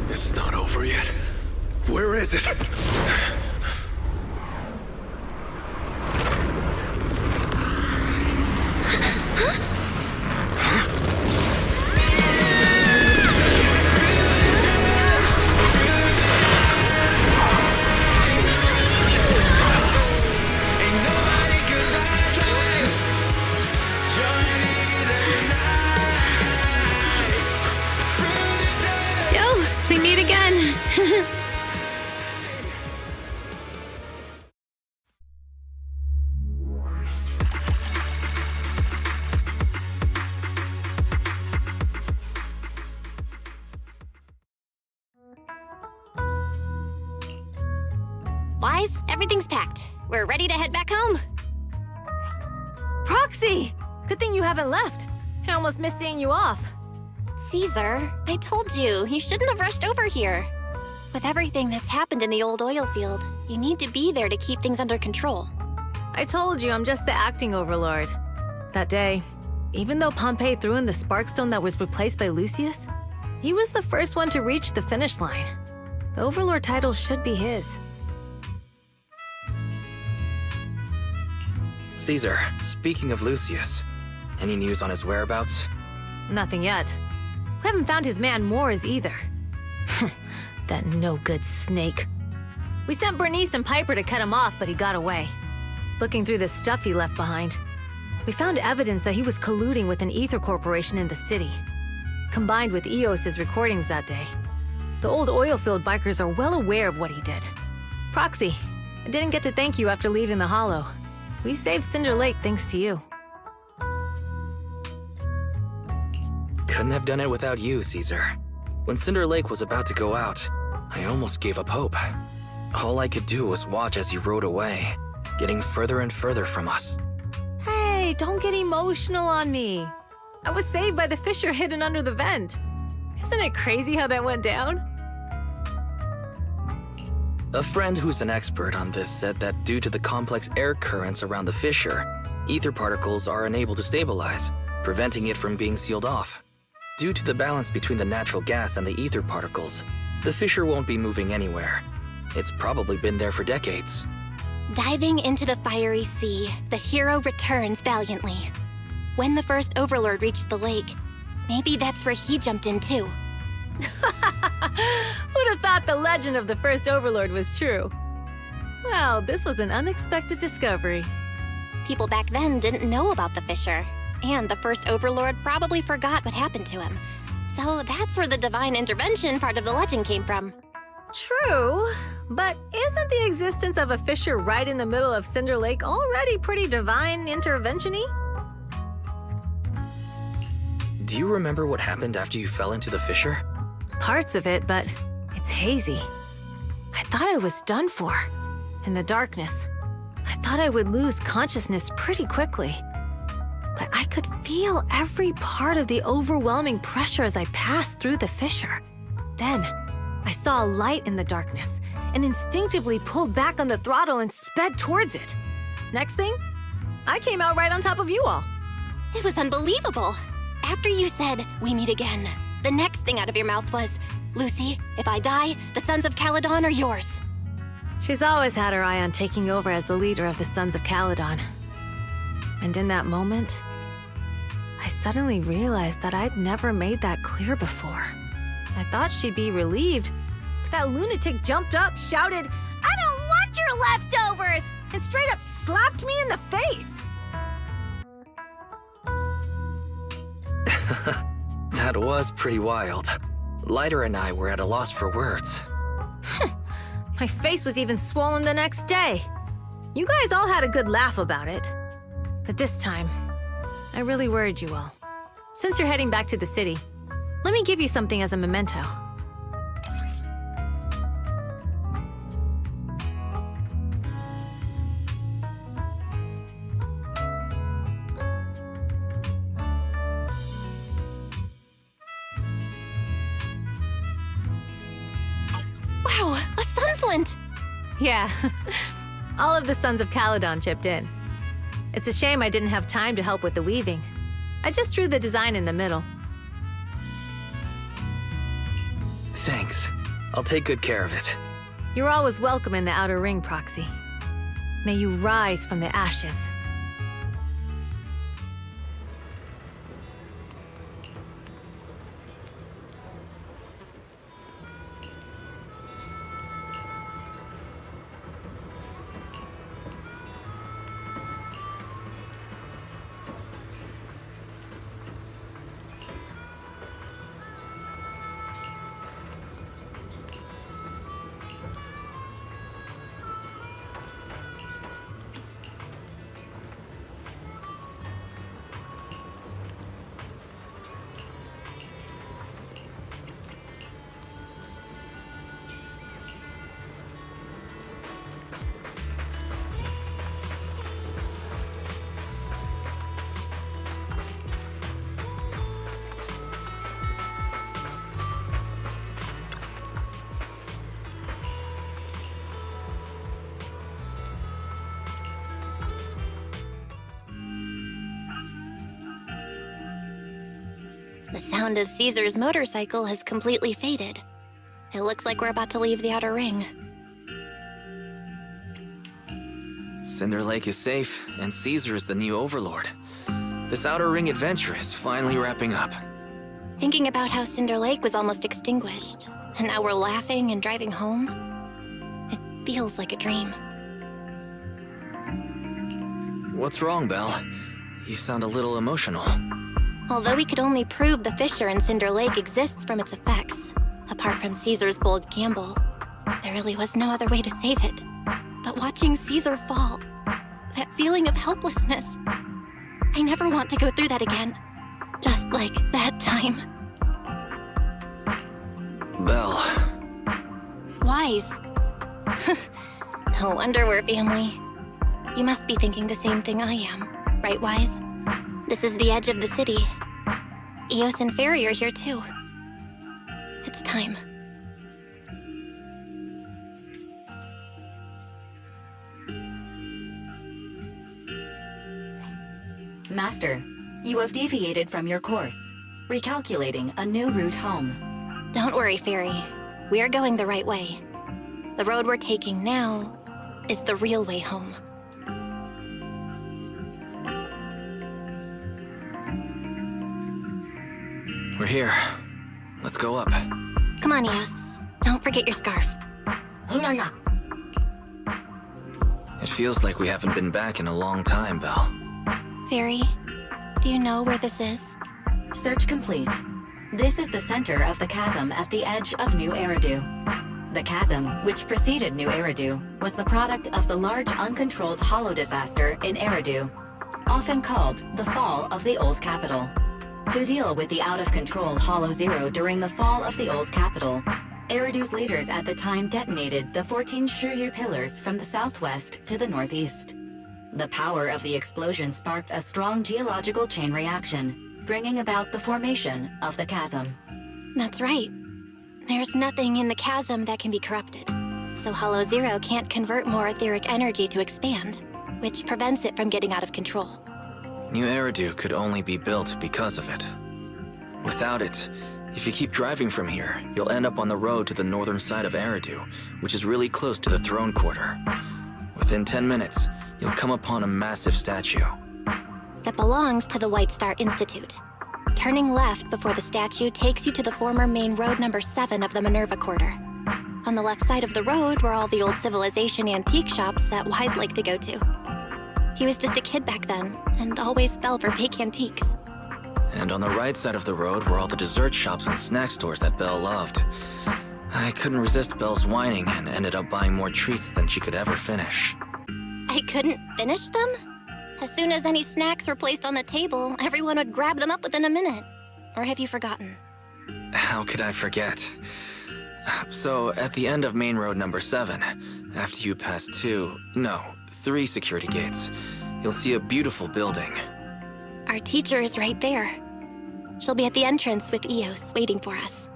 It's not over yet. Where is it? Yo, we meet again. Wise, everything's packed. We're ready to head back home. Proxy! Good thing you haven't left. I almost missed seeing you off. Caesar, I told you, you shouldn't have rushed over here. With everything that's happened in the old oil field, you need to be there to keep things under control. I told you I'm just the acting overlord. That day, even though Pompey threw in the Sparkstone that was replaced by Lucius, he was the first one to reach the finish line. The overlord title should be his. Caesar, speaking of Lucius, any news on his whereabouts? Nothing yet. We haven't found his man Moores either. That no-good snake. We sent Bernice and Piper to cut him off, but he got away. Looking through the stuff he left behind, we found evidence that he was colluding with an ether corporation in the city. Combined with Eos's recordings that day, the old oilfield bikers are well aware of what he did. Proxy, I didn't get to thank you after leaving the Hollow. We saved Cinder Lake thanks to you. Couldn't have done it without you, Caesar. When Cinder Lake was about to go out, I almost gave up hope. All I could do was watch as he rode away, getting further and further from us. Hey, don't get emotional on me. I was saved by the fissure hidden under the vent. Isn't it crazy how that went down? A friend who's an expert on this said that due to the complex air currents around the fissure, ether particles are unable to stabilize, preventing it from being sealed off. Due to the balance between the natural gas and the ether particles, the fissure won't be moving anywhere. It's probably been there for decades. Diving into the fiery sea, the hero returns valiantly. When the first overlord reached the lake, maybe that's where he jumped in too. Who'd have thought the legend of the first overlord was true? Well, this was an unexpected discovery. People back then didn't know about the fissure, and the first overlord probably forgot what happened to him. So that's where the divine intervention part of the legend came from. True, but isn't the existence of a fissure right in the middle of Cinder Lake already pretty divine intervention-y? Do you remember what happened after you fell into the fissure? Parts of it, but it's hazy. I thought I was done for. In the darkness, I thought I would lose consciousness pretty quickly. But I could feel every part of the overwhelming pressure as I passed through the fissure. Then, I saw a light in the darkness and instinctively pulled back on the throttle and sped towards it. Next thing, I came out right on top of you all. It was unbelievable. After you said, "We meet again," the next thing out of your mouth was, "Lucy, if I die, the Sons of Caledon are yours." She's always had her eye on taking over as the leader of the Sons of Caledon. And in that moment, I suddenly realized that I'd never made that clear before. I thought she'd be relieved, but that lunatic jumped up, shouted, "I don't want your leftovers!" and straight up slapped me in the face. That was pretty wild. Lighter and I were at a loss for words. My face was even swollen the next day. You guys all had a good laugh about it. But this time, I really worried you all. Since you're heading back to the city, let me give you something as a memento. Wow, a sunflint! Yeah, all of the Sons of Caledon chipped in. It's a shame I didn't have time to help with the weaving. I just drew the design in the middle. Thanks. I'll take good care of it. You're always welcome in the outer ring, Proxy. May you rise from the ashes. The sound of Caesar's motorcycle has completely faded. It looks like we're about to leave the outer ring. Cinder Lake is safe, and Caesar is the new overlord. This outer ring adventure is finally wrapping up. Thinking about how Cinder Lake was almost extinguished, and now we're laughing and driving home, it feels like a dream. What's wrong, Belle? You sound a little emotional. Although we could only prove the fissure in Cinder Lake exists from its effects, apart from Caesar's bold gamble, there really was no other way to save it. But watching Caesar fall, that feeling of helplessness, I never want to go through that again. Just like that time. Belle. Wise. No wonder we're family. You must be thinking the same thing I am, right, Wise? This is the edge of the city. Eos and Fairy are here too. It's time. Master, you have deviated from your course. Recalculating a new route home. Don't worry, Fairy. We are going the right way. The road we're taking now is the real way home. We're here. Let's go up. Come on, Eos. Don't forget your scarf. It feels like we haven't been back in a long time, Belle. Fairy, do you know where this is? Search complete. This is the center of the chasm at the edge of New Eridu. The chasm, which preceded New Eridu, was the product of the large uncontrolled hollow disaster in Eridu, often called the fall of the Old Capital. To deal with the out-of-control Hollow Zero during the fall of the Old Capital, Eridu's leaders at the time detonated the 14 Shiryu pillars from the southwest to the northeast. The power of the explosion sparked a strong geological chain reaction, bringing about the formation of the chasm. That's right. There's nothing in the chasm that can be corrupted, so Hollow Zero can't convert more etheric energy to expand, which prevents it from getting out of control. New Eridu could only be built because of it. Without it, if you keep driving from here, you'll end up on the road to the northern side of Eridu, which is really close to the throne quarter. Within 10 minutes, you'll come upon a massive statue. That belongs to the White Star Institute. Turning left before the statue takes you to the former main road number 7 of the Minerva Quarter. On the left side of the road were all the old civilization antique shops that Wise liked to go to. He was just a kid back then, and always fell for fake antiques. And on the right side of the road were all the dessert shops and snack stores that Belle loved. I couldn't resist Belle's whining and ended up buying more treats than she could ever finish. I couldn't finish them? As soon as any snacks were placed on the table, everyone would grab them up within a minute. Or have you forgotten? How could I forget? So, at the end of main road number 7, after you pass 3 security gates, you'll see a beautiful building. Our teacher is right there. She'll be at the entrance with Eos, waiting for us.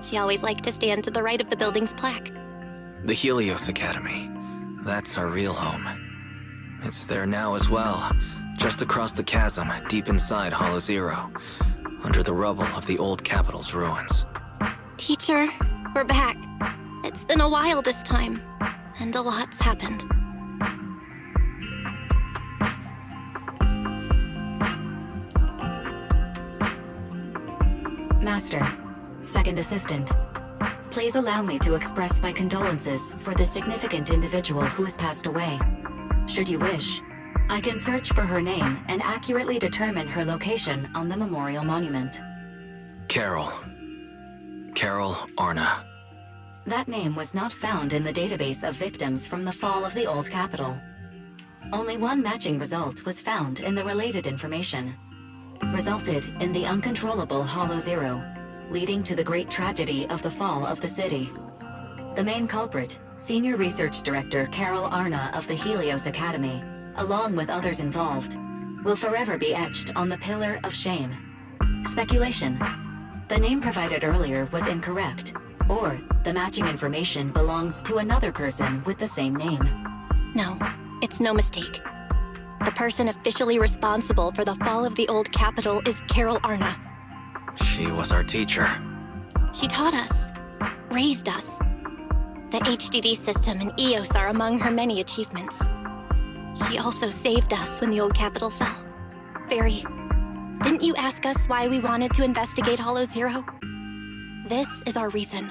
She always liked to stand to the right of the building's plaque. The Helios Academy. That's our real home. It's there now as well, just across the chasm, deep inside Hollow Zero, under the rubble of the old capital's ruins. Teacher, we're back. It's been a while this time, and a lot's happened. Master, second assistant, please allow me to express my condolences for the significant individual who has passed away. Should you wish, I can search for her name and accurately determine her location on the memorial monument. Carol Arna. That name was not found in the database of victims from the fall of the old capital. Only one matching result was found in the related information. Resulted in the uncontrollable Hollow Zero, leading to the great tragedy of the fall of the city. The main culprit, Senior Research Director Carol Arna of the Helios Academy, along with others involved, will forever be etched on the Pillar of Shame. Speculation. The name provided earlier was incorrect, or the matching information belongs to another person with the same name. No, it's no mistake. The person officially responsible for the fall of the old capital is Carol Arna. She was our teacher. She taught us, raised us. The HDD system and EOS are among her many achievements. She also saved us when the old capital fell. Fairy, didn't you ask us why we wanted to investigate Hollow Zero? This is our reason.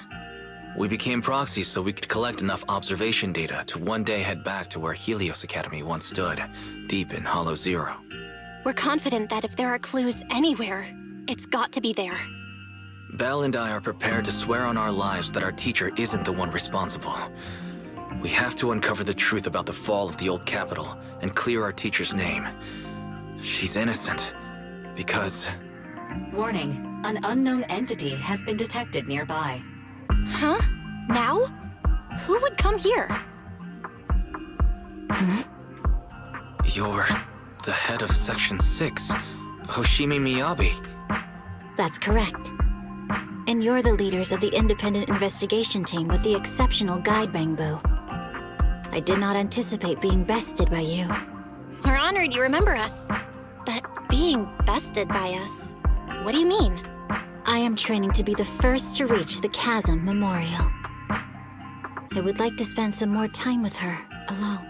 We became proxies so we could collect enough observation data to one day head back to where Helios Academy once stood, deep in Hollow Zero. We're confident that if there are clues anywhere, it's got to be there. Belle and I are prepared to swear on our lives that our teacher isn't the one responsible. We have to uncover the truth about the fall of the old capital and clear our teacher's name. She's innocent, because... Warning, an unknown entity has been detected nearby. Huh? Now? Who would come here? You're the head of Section 6, Hoshimi Miyabi. That's correct. And you're the leaders of the independent investigation team with the exceptional guide Bangbu. I did not anticipate being bested by you. We're honored you remember us. But being bested by us, what do you mean? I am training to be the first to reach the Chasm Memorial. I would like to spend some more time with her, alone.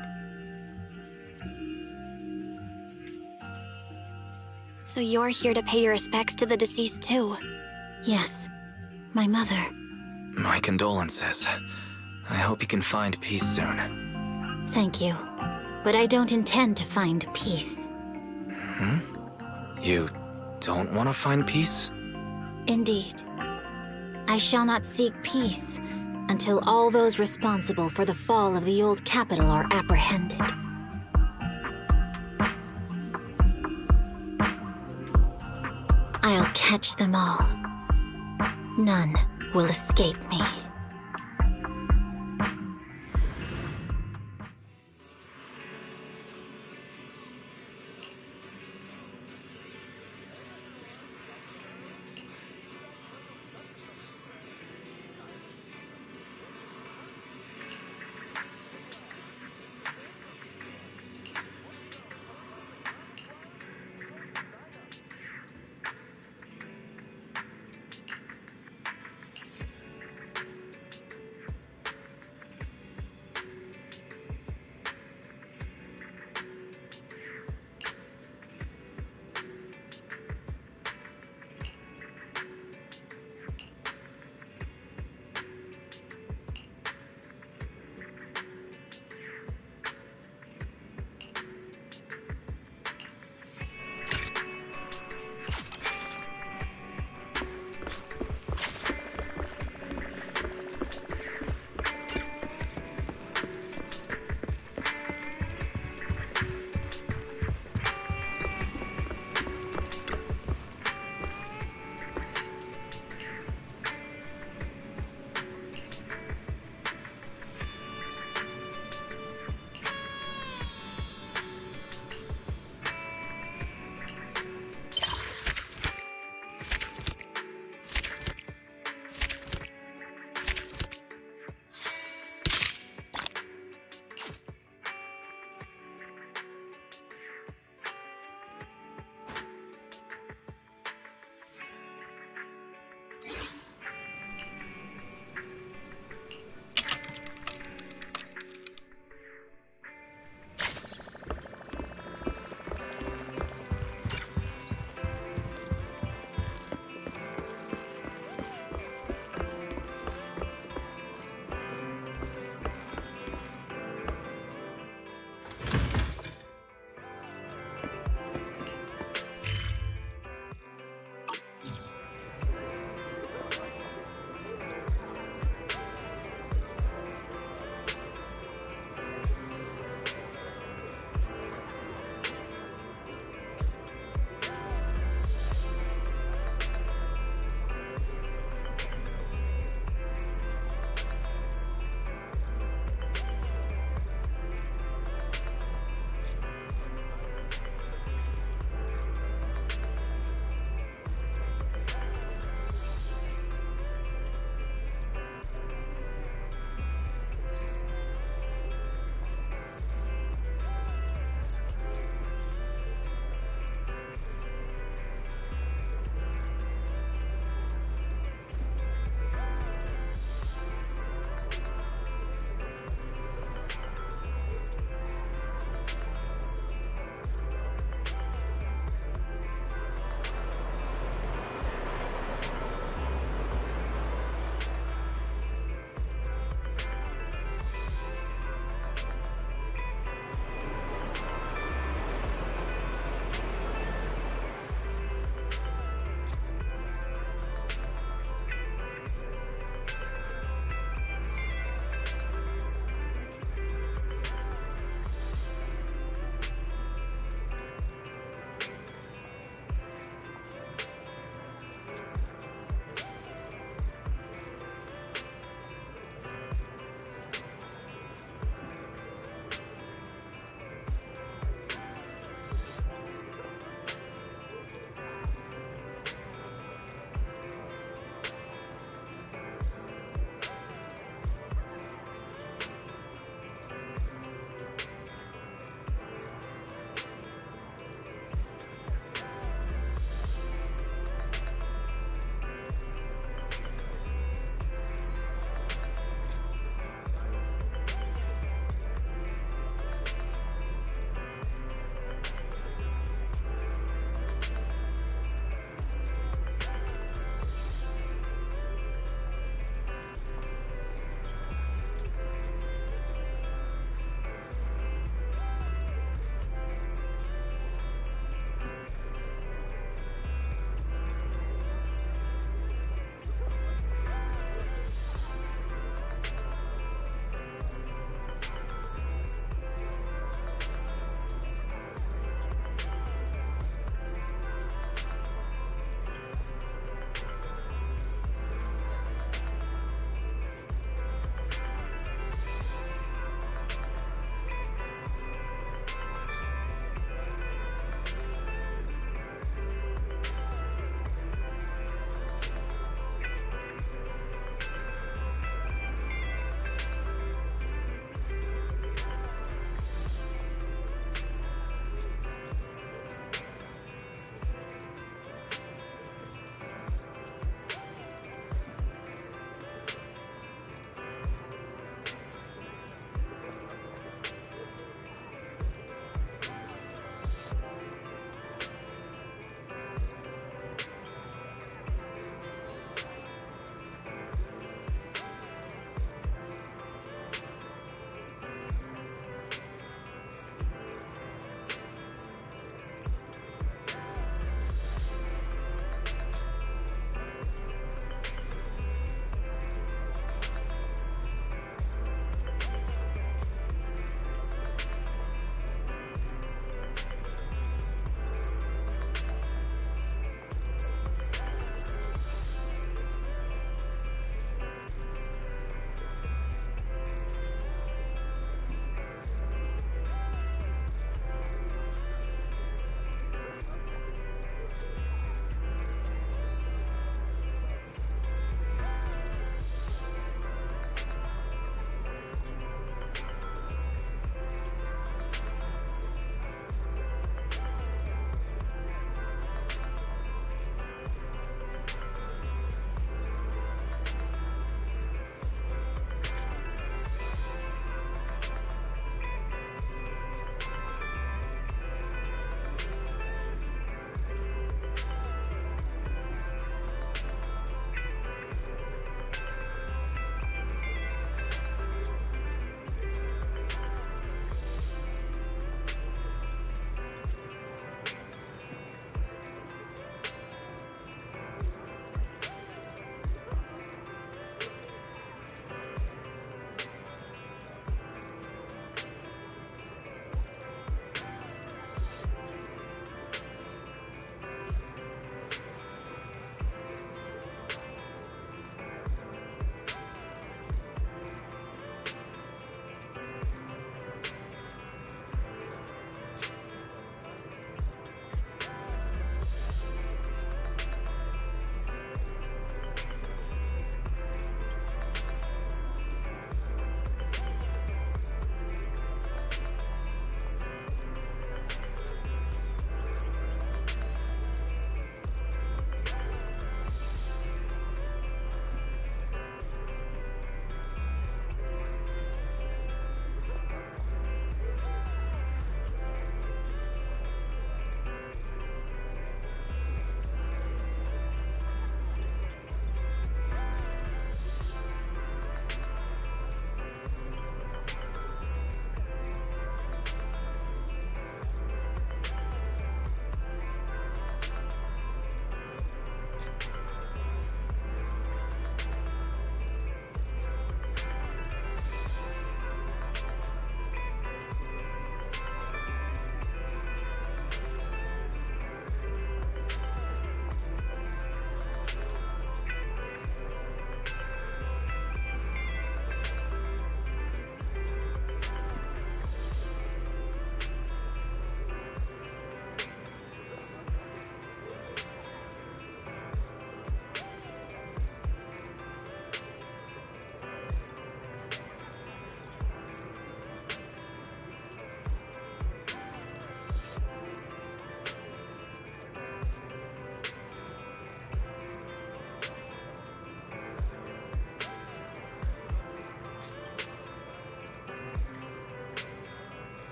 So you're here to pay your respects to the deceased too? Yes, my mother. My condolences. I hope you can find peace soon. Thank you. But I don't intend to find peace. You don't want to find peace? Indeed. I shall not seek peace until all those responsible for the fall of the old capital are apprehended. I'll catch them all. None will escape me.